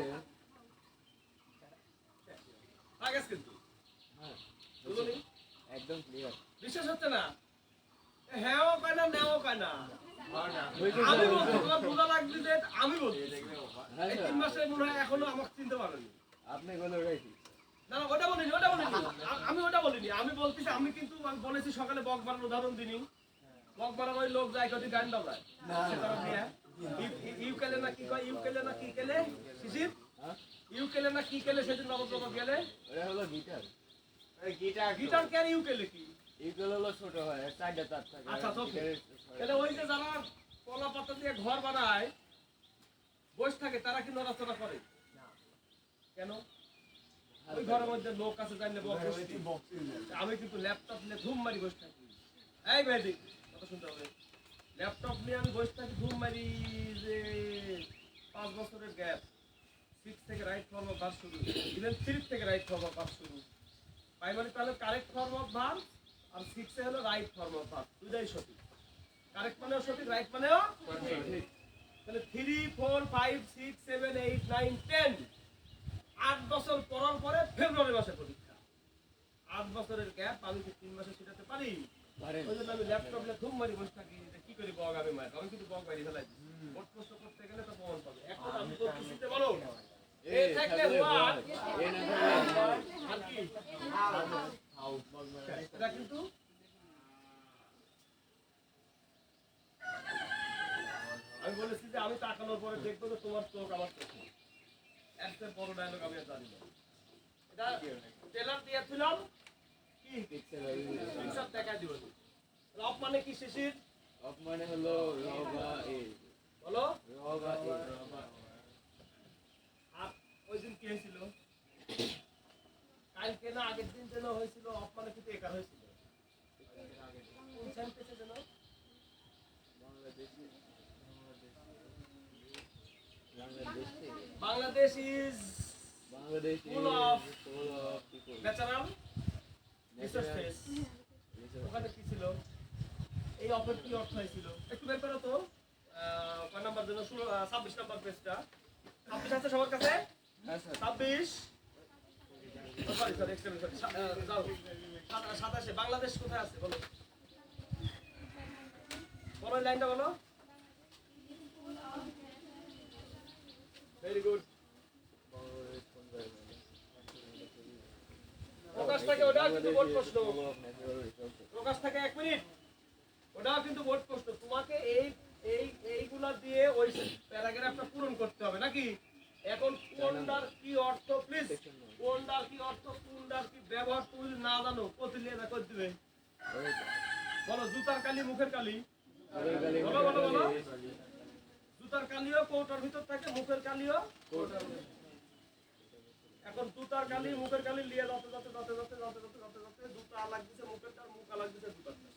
আগে কিন্তু হ্যাঁ বুঝলি একদম ক্লিয়ার বিশ্বাস হচ্ছে না হ্যাঁও কয় না নেও কয় না হয়েছে আমি বলছি তোমার বোঝা লাগবে যে আমি বলছি হ্যাঁ এই 3 মাসে মনে হয় এখনো আমাকে চিনতে পারেনি আপনি বলে উঠাইছি না না ওটা বলিনি আমি ওটা বলিনি আমি বলতেছি আমি কিন্তু আমি বলেছি সকালে বক মারার উদাহরণ দিনি বক মারার ওই লোক যায় কদি গান বাজায় সেটা দিয়ে ইউকেলে না কি কয় ইউকেলে না কি কেলে শিশির হ্যাঁ ইউকেলে না কি কেলে সেদিন নবপ্রভাত গেলে ওটা হলো গিটার গিটার কেন ইউকেলে কি এইগুলো হলো ছোট হয় চারটা তার থাকে আচ্ছা তো তাহলে ওই যে যারা কলা পাতা দিয়ে ঘর বানায় বসে থাকে তারা কি নড়াচড়া করে কেন ওই ঘরের মধ্যে লোক আছে জানলে আমি কিন্তু ল্যাপটপ নিয়ে ধুম মারি বসে থাকি এই ভাইদি কথা শুনতে হবে ল্যাপটপ নিয়ে আমি বসে থাকি ধুম মারি যে 5 বছরের গ্যাপ 6 থেকে রাইট ফর্ম অফ ভার্ব শুরু ইভেন 3 থেকে রাইট ফর্ম অফ ভার্ব শুরু প্রাইমারি তাহলে কারেক্ট ফর্ম অফ ভার্ব আর 6 এ হলো রাইট ফর্ম অফ ভার্ব দুইটাই সঠিক কারেক্ট মানেও সঠিক রাইট মানেও সঠিক তাহলে 3 4 5 6 7 8 9 10 8 বছর পড়ার পরে ফেব্রুয়ারি মাসে পরীক্ষা 8 বছরের গ্যাপ আমি কি 3 মাসে শেখাতে পারি ওই জন্য আমি ল্যাপটপ নিয়ে ধুম মারি বসে থাকি যে কি করি বগ আমি মার আমি কিন্তু বগ মারি ফেলাই ভোট প্রশ্ন করতে গেলে তো প্রমাণ পাবে এখন আমি তো কিছুতে বলো এই থাকলে হোয়াট এ না থাকলে আর কি এটা কিন্তু আমি বলেছি যে আমি তাকানোর পরে দেখবো যে তোমার চোখ আমার চোখ একটা বড় ডায়লগ আমি আর জানি না এটা ট্রেলার দিয়েছিলাম কি পিকচার দেখা দিব রব মানে কি শিশির অফ মানে হলো রবা এ বলো রবা এ আর ওই দিন কি হয়েছিল কালকে না আগের দিন যেন হয়েছিল অফ মানে কিন্তু একা হয়েছিল কোন সেন্টেন্সে যেন Bangladesh is Bangladesh full of people natural resources ওখানে কি ছিল এই অফার কি অর্থ হয়েছিল একটু বের করো তো কয় নাম্বার জন্য 26 নাম্বার পেজটা 26 আছে সবার কাছে হ্যাঁ স্যার 26 সরি সরি এক্সট্রা যাও 27 বাংলাদেশ কোথায় আছে বলো বলো লাইনটা বলো ভেরি গুড প্রকাশ থাকে ওটাও কিন্তু বোর্ড প্রশ্ন প্রকাশ থাকে 1 মিনিট ওটাও কিন্তু বোর্ড প্রশ্ন তোমাকে এইগুলা দিয়ে ওই প্যারাগ্রাফটা পূরণ করতে হবে নাকি এখন কোনটার কি অর্থ প্লিজ কোনটার কি অর্থ কোনটার কি ব্যবহার তুমি যদি না জানো কত নিয়ে না করে দিবে বলো জুতার কালি মুখের কালি বলো বলো বলো জুতার কালিও কৌটার ভিতর থাকে মুখের কালিও কৌটার ভিতর এখন জুতার কালি মুখের কালি লিয়ে যত জুতা আলাগ দিছে মুখের কাল মুখ আলাগ দিছে জুতার কালি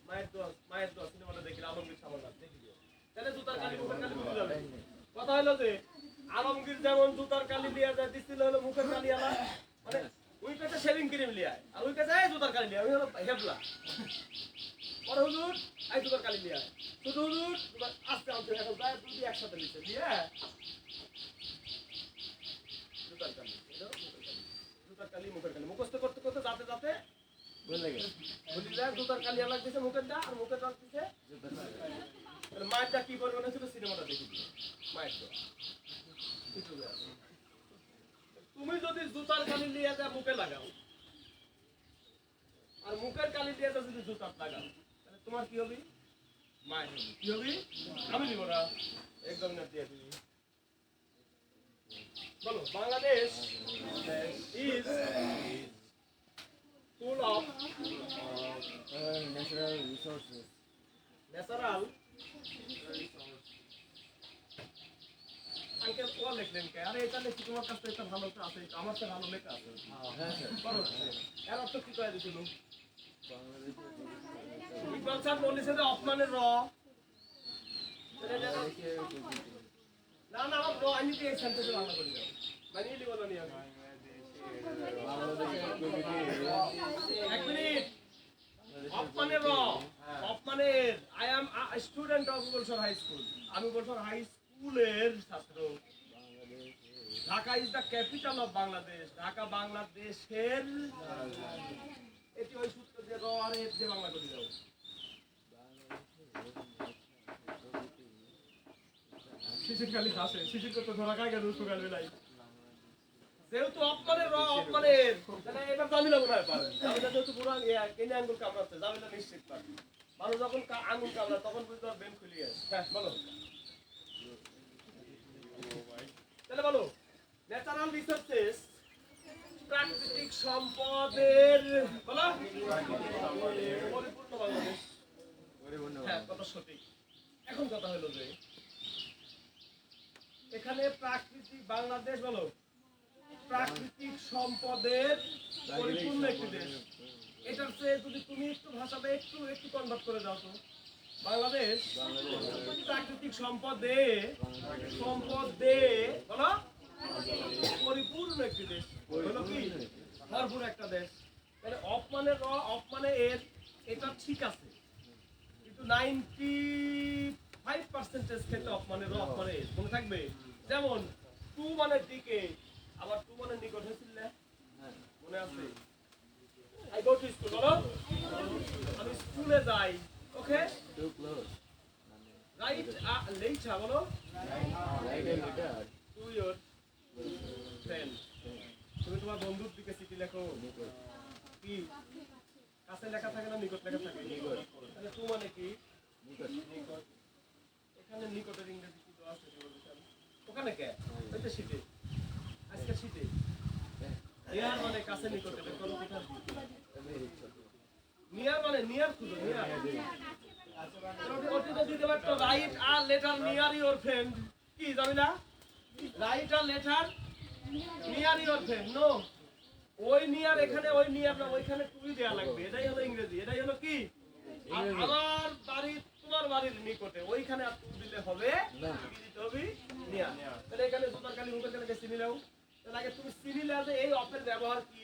মায়ের দোয়া সিনেমাটা দেখি আলমগীর সামনা দেখি তাহলে জুতার কালি মুখের কালি বুঝে যাবে কথা হলো যে আলমগীর যেমন জুতার কালি লিয়ে যায় দিছিল হলো মুখের কালি আলা মানে ওই কাছে শেভিং ক্রিম লিয়ে আয় আর ওই কাছে জুতার কালি লিয়ে আমি হলো হেবলা পরে হুজুর আই জুতার কালি লিয়ে আয় শুধু হুজুর আস্তে আস্তে এখন যায় দুই একসাথে নিচ্ছে দিয়ে জুতার কালি মুখের কালি মুখস্থ করতে করতে যাতে যাতে বলে গেল বলি যায় জুতার কালি আলাগ দিছে মুখের দা আর মুখের দাগ দিছে মায়েরটা কি করবে না ছিল সিনেমাটা দেখি মায়ের তো তুমি যদি জুতার কালি লিয়ে যা মুখে লাগাও আর মুখের কালি দিয়ে যদি জুতার লাগাও তাহলে তোমার কি হবে মায়ের হবে কি হবে আমি দিব না একদম না দিয়ে দিবি বলো Bangladesh is full of natural resources natural uncle কোয়া লিখলেন কে আরে এটা লিখি তোমার কাছে একটা ভালো একটা আছে আমার তো ভালো লেখা আছে হ্যাঁ স্যার করো এর অর্থ কি কয় দিছিল বাংলাদেশে ইকবাল স্যার বলেছে যে অপমানের র না না আমার র আমি কি এই সেন্টেন্সে বাংলা করি দাও মানে ইলি বলো নি আমি এক মিনিট অপমানের র অপমানের I am a student of Golshar High School. আমি গোলশার হাই স্কুলের ছাত্র। Dhaka is the capital of Bangladesh. Dhaka বাংলাদেশের এটি ওই সূত্র দিয়ে র আর এর দিয়ে বাংলা করে দাও। শিশির খালি হাসে, শিশির তো ধরা খায় গেল সকাল বেলায়। যেহেতু অপমানের র অপমানের, তাহলে এবার জামিলা মনে হয় পারে। জামিলা যেহেতু পুরো কেনে আঙ্গুল কামড়াচ্ছে, জামিলা নিশ্চিত পারে। মানুষ যখন আঙ্গুল কামড়ায় তখন বুঝতে হবে বেন খুলিয়ে। হ্যাঁ বলো, তাহলে বলো ন্যাচারাল রিসোর্সেস, প্রাকৃতিক সম্পদের বলো পরিপূর্ণ বাংলাদেশ। হ্যাঁ কথা সঠিক। এখন কথা হলো যে এখানে প্রাকৃতিক বাংলাদেশ বলো প্রাকৃতিক সম্পদের পরিপূর্ণ একটি দেশ। এটার চেয়ে যদি তুমি একটু ভাষাটা একটু একটু কনভার্ট করে দাও তো, বাংলাদেশ প্রাকৃতিক সম্পদে বলো পরিপূর্ণ একটি দেশ। হলো কি ভরপুর একটা দেশ। তাহলে অপমানের র অপমানে এর এটা ঠিক আছে, কিন্তু 95% ক্ষেত্রে অপমানের র অপমানে এর মনে থাকবে। যেমন টু মানে দিকে, আবার টু মানে নিকট হয়েছিল না, মনে আছে? I go to school বলো, আমি স্কুলে যাই। ওকে রাইট লেটার বলো টু ইওর ফ্রেন্ড। তুমি তোমার বন্ধুর দিকে চিঠি লেখো কি কাছে লেখা থাকে না নিকট লেখা থাকে? তাহলে টু মানে কি নিকট। এখানে নিকটের ইংরেজি কি দেওয়া আছে ওখানে? কে ওই তো শীতে, আজকে শীতে নিয়ার মানে কাছে নিকটে। নিয়ার মানে নিয়ার খুঁজো, নিয়ার দিতে পারতো। Write a letter near your friend. কি Jamila? Write a letter near your friend. No, ওই নিয়ার এখানে ওই নিয়ার না, ওইখানে টুই দেয়া লাগবে। এটাই হলো ইংরেজি, এটাই হলো কি আমার বাড়ি তোমার বাড়ির নিকটে, ওইখানে আর টু দিলে হবে না, কি দিতে হবে নিয়ার। তাহলে এখানে জুতার কালি মুখের কালি চিনি নাও। তাহলে আগে তুমি চিনি না যে এই অপের ব্যবহার কি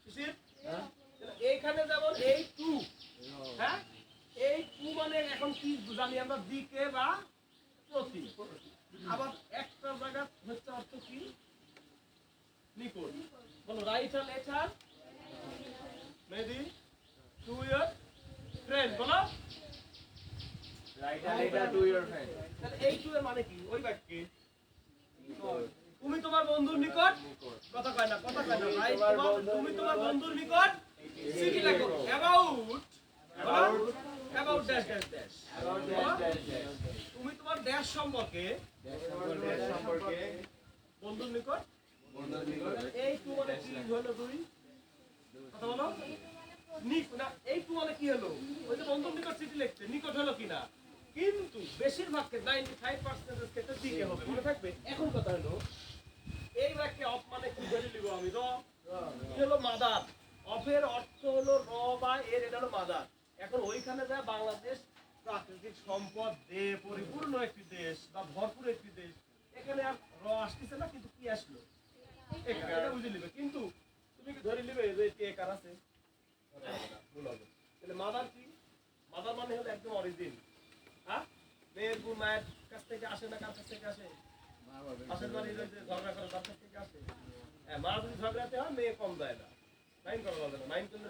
শিশির। এইখানে যেমন এই টু, হ্যাঁ এই টু মানে এখন কি জানি আমরা দিকে বা প্রতি। আবার একটা জায়গা হচ্ছে অর্থ কি নিকট। বলো write a letter maybe to your friend. বলো write a letter to your friend. তাহলে এই টু এর মানে কি ওই বাক্যে তুমি তোমার বন্ধুর নিকট কথা কয় না, কথা কয় না। রাইট তুমি তোমার বন্ধুর নিকট চিঠি লেখো অ্যাবাউট ড্যাশ ড্যাশ ড্যাশ। তুমি তোমার ড্যাশ সম্পর্কে বন্ধুর নিকট। এই টু মানে কি হলো? দুই কথা বলো না। এই টু মানে কি হলো? ওই যে বন্ধুর নিকট চিঠি লিখতে নিকট হলো কিনা, কিন্তু বেশিরভাগ 95% ক্ষেত্রে দিকে হবে, মনে থাকবে। এখন কথা হলো এই বাক্যে অফ মানে কি ধরে নিব আমি? র হলো মাদার। অফের অর্থ হলো র বা এর, এটা হলো মাদার। এখন ওইখানে যা বাংলাদেশ প্রাকৃতিক সম্পদ দে পরিপূর্ণ একটি দেশ বা ভরপুর একটি দেশ, এখানে আর র আসতেছে না, কিন্তু কি আসলো এটা বুঝে নিবে। কিন্তু তুমি কি ধরে নিবে যে এটি একার আছে? ভুল হবে। তাহলে মাদার কি? মাদার মানে হলো একদম অরিজিন। হ্যাঁ মেয়ের বউ মায়ের কাছ থেকে আসে না, কার কাছ থেকে আসে? পাশের বাড়ির ঝগড়া করে তার কাছ থেকে আসে। হ্যাঁ মা যদি ঝগড়াতে হয় মেয়ে কম যায় না, মাইন্ড করা যাবে না। মাইন্ড করলে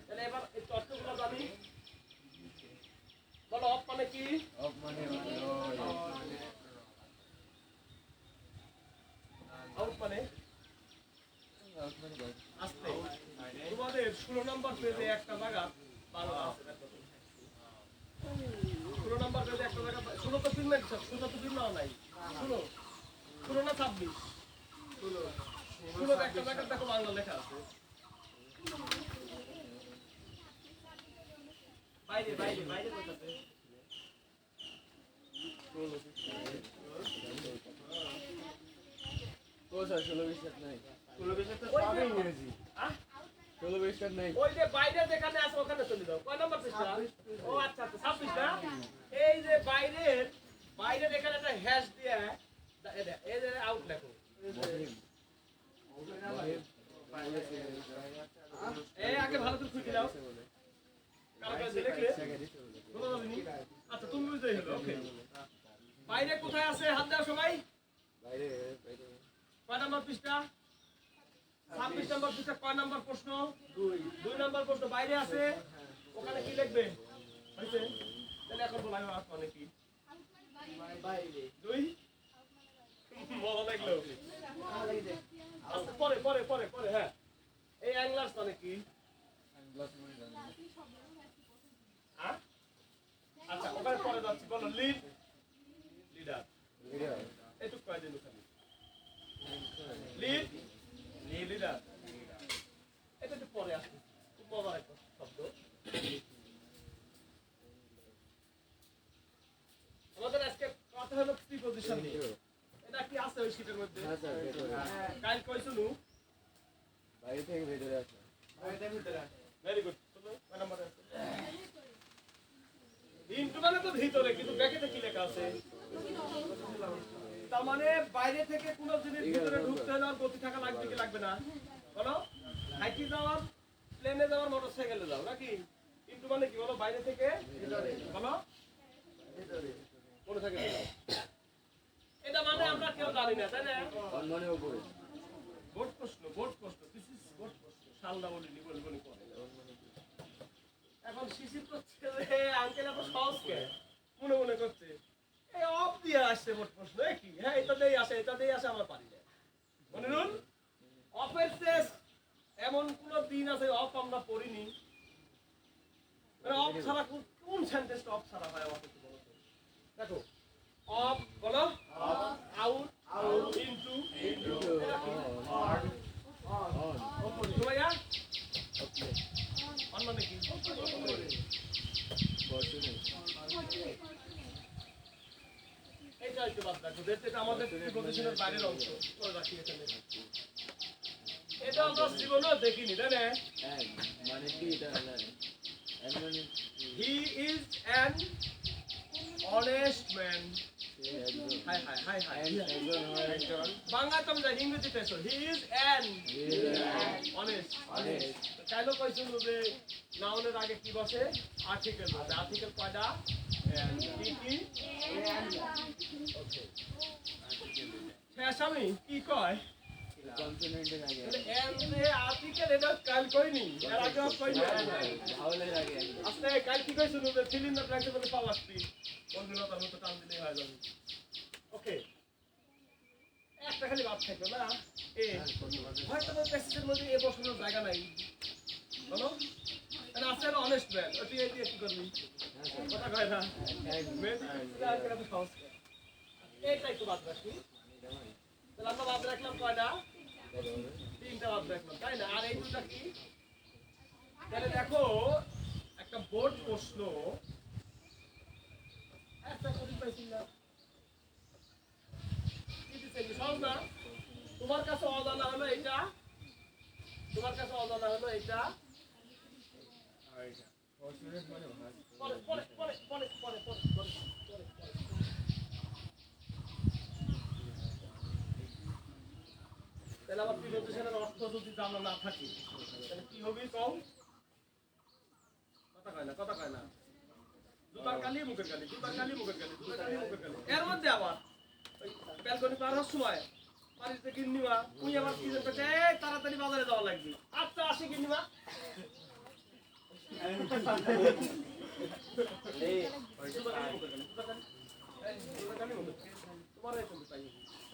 তাহলে এবার এই তথ্যগুলো জানি। বলো অফ মানে কি? অফ মানে আউট মানে আসতে। তোমাদের 16 নম্বর পেজে একটা জায়গা 12 আছে। 16 নম্বর পেজে একটা জায়গা 16 তো তিন মিনিট, 16 তো তিন নাই। 16 না 26? 16 একটা জায়গা দেখো বাংলা লেখা আছে। বাইরে বাইরে বাইরে বলতেছে কোথায় 16-20 নাই? 16-20 তো সবই ইংরেজি। 16-20 নাই। ওই যে বাইরে যেখানে আছে ওখানে চলে যাও। কয় নাম্বার পৃষ্ঠা? ও আচ্ছা আচ্ছা 26 না? এই যে বাইরের এখানে একটা হ্যাশ দিয়ে এই যে আউট লেখো। এই আগে ভালো করে খুঁজে দাও। কালকে দেখলে বোঝা যায়নি? আচ্ছা তুমি বুঝতেই হলো ওকে বাইরে কোথায় আছে হাত দাও সবাই বাইরে বাইরে কয় নাম্বার পৃষ্ঠা 26 নম্বর পৃষ্ঠা কয় নাম্বার প্রশ্ন 2 নাম্বার প্রশ্ন বাইরে আছে ওখানে কি লিখবে হইছে তাহলে এখন বলাই আর মানে কি বাইরে 2 বলা লাগলো আচ্ছা পরে পরে পরে পরে হ্যাঁ এই অ্যাঙ্গলার্স মানে কি হ্যাঁ আচ্ছা ওখানে পরে যাচ্ছি বলো লিডার এটুক কয় দিন ওখানে লিডার এটা একটু পরে আসবে খুব মজার একটা শব্দ আমাদের আজকে কথা হলো প্রিপজিশন নিয়ে এটা কি আছে ওই শীটের মধ্যে কাল কইছলু বাইরে থেকে ভেতরে আসে ভেরি গুড কয় নাম্বারে আছে ইনটু মানে তো ভিতরে কিন্তু ব্র্যাকেটে কি লেখা আছে তার মানে বাইরে থেকে কোন জিনিস ভিতরে ঢুকতে হলে আর গতি থাকা লাগবে কি লাগবে না বলো হাইটি যাওয়ার প্লেনে যাওয়ার মোটরসাইকেলে যাও নাকি ইনটু মানে কি বলো বাইরে থেকে ভিতরে বলো ভিতরে মোটরসাইকেলে যাও এটা মানে আমরা কেউ জানি না তাই না মনে উপরে বোর্ড প্রশ্ন দিস ইজ বোর্ড প্রশ্ন শালদা বলিনি বলি এখন শিশির করছে যে আঙ্কেল এত সহজ কে মনে করছে এই অফ দিয়ে আসছে বোর্ড প্রশ্ন কি হ্যাঁ এটা দিয়ে আসে আমরা পারি না মনিরুল অফের শেষ এমন কোন দিন আছে অফ আমরা পড়িনি অফ ছাড়া কোন সেন্টেন্সটা অফ ছাড়া হয় আমাকে একটু বলো তো। দেখো অফ বলো আউট ইনটু অন ভাইয়া অন মানে কি এইটা একটু বাদ রাখো যেটা এটা আমাদের প্রিপজিশনের বাইরের অংশ করে রাখি এখানে এটা আমরা জীবনেও দেখিনি তাই না মানে কি এটা মানে he is an honest man হাই বাংলা তো আমরা ইংরেজিতে এসো হি ইজ অ্যান অনেস্ট কাইলো কইছিল যে নাউনের আগে কি বসে আর্টিকেল বসে আর্টিকেল কয়টা কি ওকে শেষ আমি কি কয় কনসোনেন্টের আগে এন এ আর্টিকেল এটা কাল কইনি এর আগে কইনি ভাওয়ালের আগে আসলে কাল কি কইছিল যে ফিল ইন দ্য ব্ল্যাঙ্কস বলে পাওয়াচ্ছি বন্ধুরা মতো টান দিলেই হয়ে যাবে ওকে একটা খালি বাদ থাকলো না এ হয়তো তো প্যাসেজের মধ্যে এ বসানোর জায়গা নাই বলো আর আছে না অনেস্ট ম্যান তুই এই দিয়ে কি করবি কথা কয় না মেন তো সহজ এইটাই তো বাদ রাখি তাহলে আমরা বাদ রাখলাম কয়টা তিনটা বাদ রাখলাম তাই না আর এই দুটা কি তাহলে দেখো একটা বোর্ড প্রশ্ন একটা কঠিন পাইছি না সহজ না তোমার কাছে অজানা হলো এটা তোমার কাছে অজানা হলো এটা পরে পরে পরে পরে পরে পরে পরে তাহলে আমার প্রিপজিশনের অর্থ যদি জানা না থাকে তাহলে কি হবে কও কথা কয় না জুতার কালি মুখের কালি এর মধ্যে আবার ব্যালকনি পার হওয়ার সময় বাড়িতে কিনিবা তুই আবার কি করতে তাড়াতাড়ি বাজারে যাওয়া লাগবে আচ্ছা আসি কিনিবা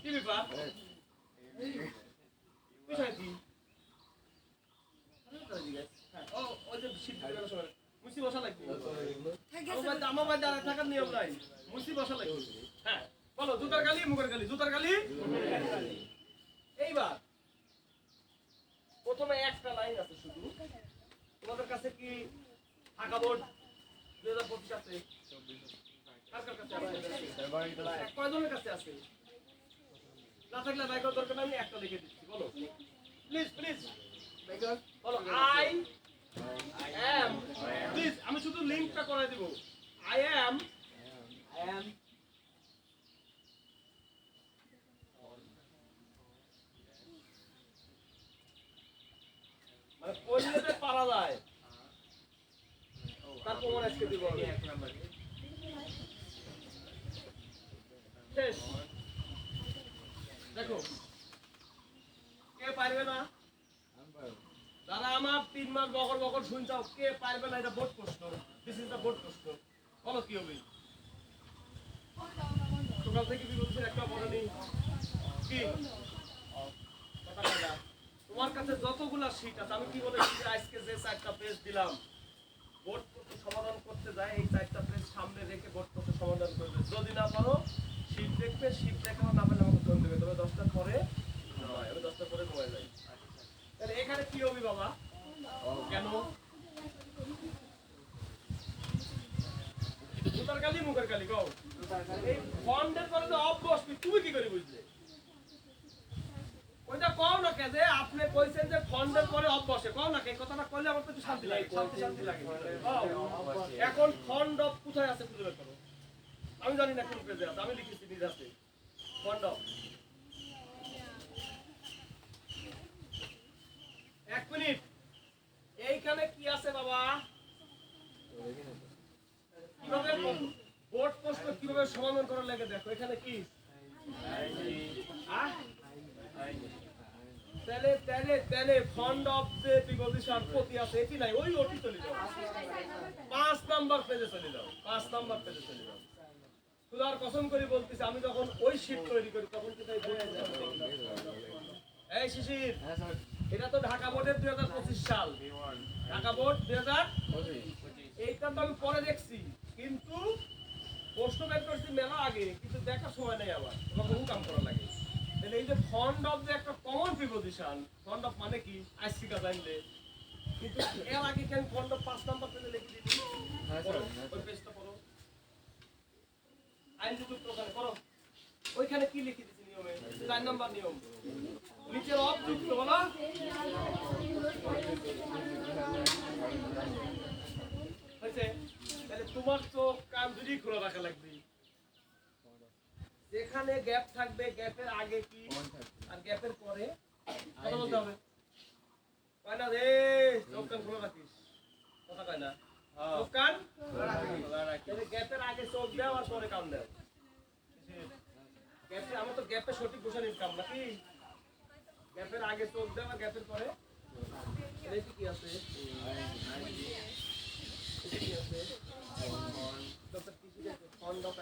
কি ব্যাপার বিষয় কি মুসি বসা লাগবে আমার বাড়িতে আর থাকার নিয়ম নাই মুসি বসা লাগবে হ্যাঁ বলো জুতার গালি মুখের গালি এইবার প্রথমে একটা লাইন আছে শুধু তোমাদের কাছে কি ঢাকা বোর্ড 2025 আছে কার কার কাছে আছে কয়জনের কাছে আছে না থাকলে বাইকের দরকার আমি একটা লিখে দিচ্ছি বলো প্লিজ বলো আই এম প্লিজ আমি শুধু লিংকটা করে দেব আই এম মানে পড়লে পারা যায় তারপর শেষ। দেখো কে পারবে না? যারা আমার 3 মাস বকর বকর শুনছাও, কে পারবে না? এটা বোর্ড প্রশ্ন। দিস ইজ দ্য বোর্ড প্রশ্ন। বলো কি হবে? সকাল থেকে বিরোধীদের একটা বলেনি কি কথা কয় না। তোমার কাছে যতগুলা শীট আছে, আমি কি বলেছি যে আজকে যে 4টা পেজ দিলাম, বোর্ড প্রশ্ন সমাধান করতে যায় এই 4টা পেজ সামনে রেখে বোর্ড প্রশ্ন সমাধান করবে। যদি না পারো শীট দেখবে, শীট দেখে না পেলে আমাকে ফোন দেবে। তবে 10টার পরে নয়, আমি 10টার পরে ঘুমাই যাই। তাহলে এখানে কি হবে বাবা? কেন মুখের কালি মুখের কালি কও? এই ফন্ডের পরে তো অফ বসবি, তুমি কি করে বুঝলে? ওইটা কও না কে যে আপনি কইছেন যে ফন্ডের পরে অফ বসে, কও না কে? কথাটা কইলে আমার তো একটু শান্তি লাগে, শান্তি লাগে। এখন ফন্ড অফ কোথায় আছে খুঁজে বের করো। আমি জানি না কোন পেজে আছে, আমি লিখেছি নিজ হাতে ফন্ড অফ। 1 মিনিট, এইখানে কি আছে বাবা? কিভাবে বোর্ড প্রশ্ন কিভাবে সমাধান করা লাগে দেখো। এখানে কি তাহলে তাহলে তাহলে ফন্ড অফ যে প্রিপজিশন প্রতি আছে এটি নাই, ওই ওটি চলে যাও। 5 নাম্বার পেজে চলে যাও, 5 নাম্বার পেজে চলে যাও। খুদার কসম করে বলতেছি, আমি যখন ওই শীট তৈরি করি তখন কি তাই বলে যায়? এই শিশির, এটা তো ঢাকা বোর্ডের 2025 সাল, ঢাকা বোর্ড 2025। এইটা তো আমি পরে দেখছি, কিন্তু প্রশ্ন বের করছি মেলা আগে, কিন্তু দেখার সময় নেই আমার, তোমাকে কাম করা লাগে। তাহলে এই যে ফন্ড অফ যে একটা কমন প্রিপজিশন, ফন্ড অফ মানে কি আইসিকা জানলে, কিন্তু এর আগে কেন ফন্ড অফ 5 নাম্বার পেজে লিখে দিবি? ওই পেজটা পড়ো, আইন যুক্ত ওখানে পড়ো। ওইখানে কি লিখে দিছি নিয়মে? 4 নাম্বার নিয়ম, নিচের অফ যুক্ত বলো। হয়েছে? তাহলে তোমার চোখ কান দুটি খোলা রাখা লাগবে। যেখানে গ্যাপ থাকবে, গ্যাপের আগে কি আর গ্যাপের পরে কথা বলতে হবে। কয় না রে, চোখ কান খোলা রাখিস, কথা কয় না? চোখ কান খোলা রাখিস। গ্যাপের আগে চোখ দাও আর পরে কান দাও। গ্যাপে আমার তো গ্যাপে সঠিক বোঝা নিতাম নাকি? গ্যাপের আগে চোখ দাও আর গ্যাপের পরে এটা কি আছে? কি আছে? ডক্টর কি আছে? ফন্ড অফ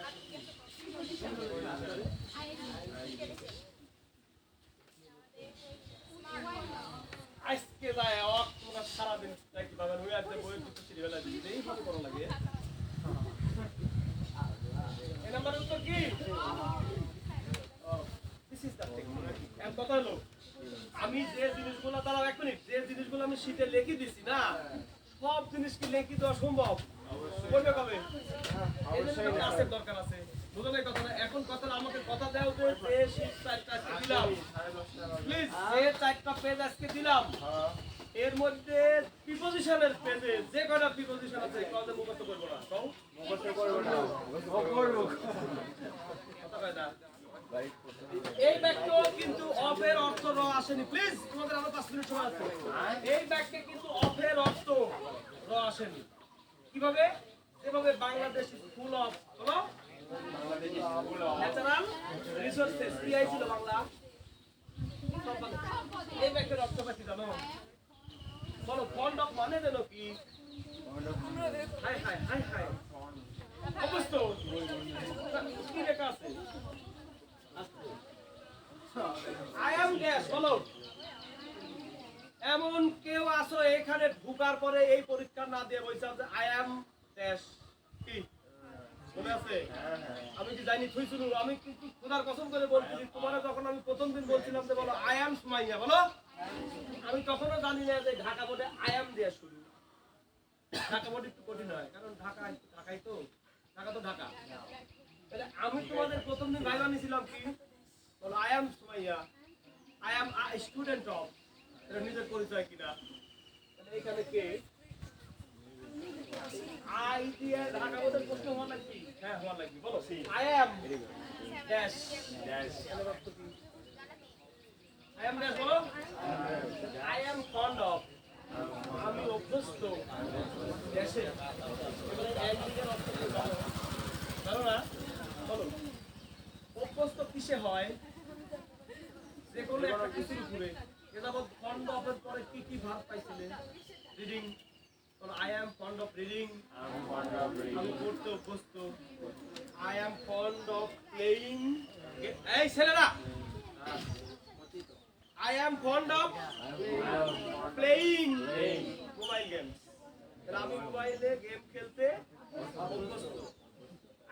আজকে যায় অক তোমরা সারাদিন দেখতে পাবেন। ওই আজকে বইয়ের কিছু সিরিয়াল দিতে এই ভাবে করা লাগে। এই নাম্বারের উত্তর কি? This is the technique. এক কথা হলো, আমি যে জিনিসগুলো দাঁড়াও 1 মিনিট, যে জিনিসগুলো আমি শীটে লিখে দিছি না, সব জিনিস কি লিখে দেওয়া সম্ভব? বলবে কবে? অবশ্যই আছে, দরকার আছে। বুঝো না কথা? এখন কথা আমাকে কথা দাও যে শীট 4টা দিলাম, প্লিজ যে 4টা পেজ আজকে দিলাম, এর মধ্যে প্রিপজিশনের পেজে যে কয়টা প্রিপজিশন আছে কয়টা মুখস্থ করব না? কও মুখস্থ করব না, করব কথা কয় না। এই বাক্য কিন্তু অফের অর্থ র আসেনি। প্লিজ তোমাদের আরো 5 মিনিট সময় আছে। এই বাক্যে কিন্তু অফের অর্থ র আসেনি। কিভাবে? যেভাবে বাংলাদেশ ফুল অফ, বলো ন্যাচারাল রিসোর্সেস, কি আইছিল বাংলা? এই বাক্যের অর্থ কি জানো? বলো ফন্ড অফ মানে জানো কি? হাই হাই হাই হাই অবস্থা কি লেখা আছে? I am gas. বলো, এমন কেউ আছো এখানে ঢুকার পরে এই পরীক্ষা না দিয়ে বলছো যে আই অ্যাম গ্যাস? কি মনে আছে? আমি কি জানি থুই শুরু, আমি কিন্তু খোদার কসম করে বলছি, তোমারা যখন আমি প্রথম দিন বলছিলাম যে বলো আই অ্যাম সুমাইয়া, বলো, আমি তখনও জানি না যে ঢাকা বোর্ডে আই অ্যাম দেওয়া শুরু। ঢাকা বোর্ড একটু কঠিন হয়, কারণ ঢাকাই তো, ঢাকা তো ঢাকা। তাহলে আমি তোমাদের প্রথম দিন ভাইবা নিয়েছিলাম কি? বলো I am Sumaiya, I am a student of. এটা নিজের পরিচয় কিনা? তাহলে এখানে কে? আই দিয়ে ঢাকা বোর্ডের প্রশ্ন হওয়া লাগবে। হ্যাঁ হওয়া লাগবে। বলো I am dash dash. I am dash. বলো আই অ্যাম ফন্ড অফ, আমি অভ্যস্ত ড্যাশে। এবারে এক দিকের অর্থ কি জানো? জানো না? বলো অভ্যস্ত কিসে হয়? যে কোনো একটা কিছুর উপরে। এ যাবৎ ফন্ড অফের পরে কি কি ভাব পাইছিলেন? Reading. I am fond of reading. আমি পড়তে অভ্যস্ত। I am fond of playing. এই ছেলেরা, I am fond of playing mobile games. তাহলে আমি মোবাইলে গেম খেলতে অভ্যস্ত।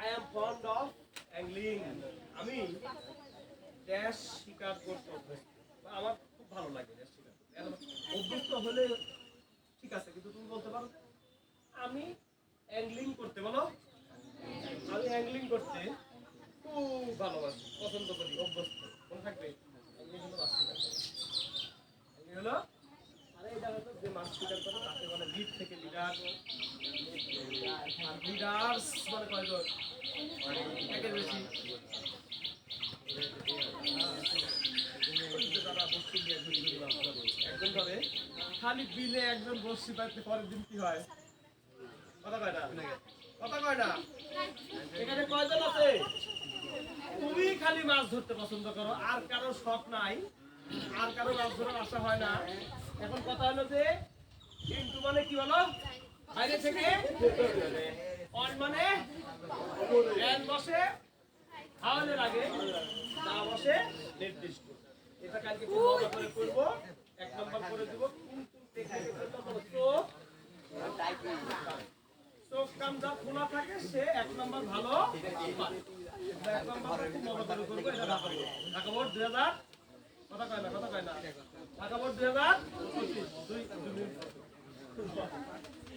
I am fond of angling. আমি ড্যাশ শিকার করতে অভ্যস্ত। আমার খুব ভালো লাগে ড্যাশ শিকার করতে। অভ্যস্ত হলে ঠিক আছে, কিন্তু তুমি বলতে পারো আমি অ্যাংলিং করতে, বলো আমি অ্যাংলিং করতে খুব ভালোবাসি, পছন্দ করি, অভ্যস্ত। মনে থাকবে অ্যাংলিং হলো মাছ শিকার করা। অ্যাংলিং হলো আরে এটা হলো যে মাছ শিকার করে তাকে বলে লিড থেকে লিডার। আর লিডার্স মানে কয়জন? একের বেশি। একজন ধরে খালি বিলে একজন বসি পাইতে পরের দিন কি হয়? কথা কয় না, কথা কয় না। এখানে কয়জন আছে? তুমি খালি মাছ ধরতে পছন্দ করো, আর কারো শখ নাই, আর কারো মাছ ধরার আশা হয় না। এখন কথা হলো যে কিন্তু মানে কি বলো, বাইরে থেকে অন মানে জ্ঞান বসে খাওয়ানোর আগে না বসে নির্দিষ্ট। এটা কালকে খুব মজা করে করবো, 1 নম্বর করে দেবো। কিন্তু চোখ কান যা খোলা থাকে সে 1 নম্বর ভালো পারে। 1 নম্বর খুব মজা করে করবো। এটা ঢাকা বোর্ড 2000, কথা কয় না, কথা কয় না, ঢাকা বোর্ড 2025।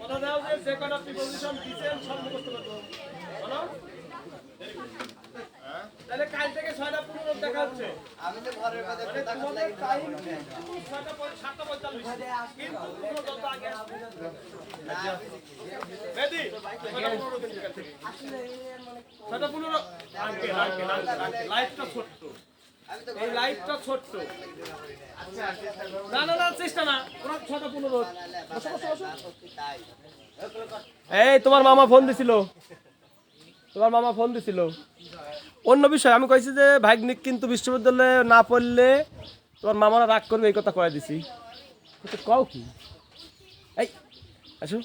কথা দাও যে যে কটা প্রিপোজিশন দিয়েছেন সব মুখস্থ করতে হবে, বলো। তাহলে কাল থেকে 6টা 15 দেখা হচ্ছে। আমি তো ঘরের মধ্যে মানে তোমাদের টাইম কিন্তু 7:45, কিন্তু তোমরা যত আগে আসবে রেডি 7:15 লাইভটা ছোট্ট, এই লাইভটা ছোট্ট। না না না চেষ্টা না, ওরা 6:15। বসো বসো বসো। এই তোমার মামা ফোন দিছিল, তোমার মামা ফোন দিছিল অন্য বিষয়। আমি কইছি যে ভাগ্নিক কিন্তু বিশ্ববিদ্যালয়ে না পড়লে তোমার মামারা রাগ করবে, এই কথা কয়ে দিছি। কও কি? এই আসো।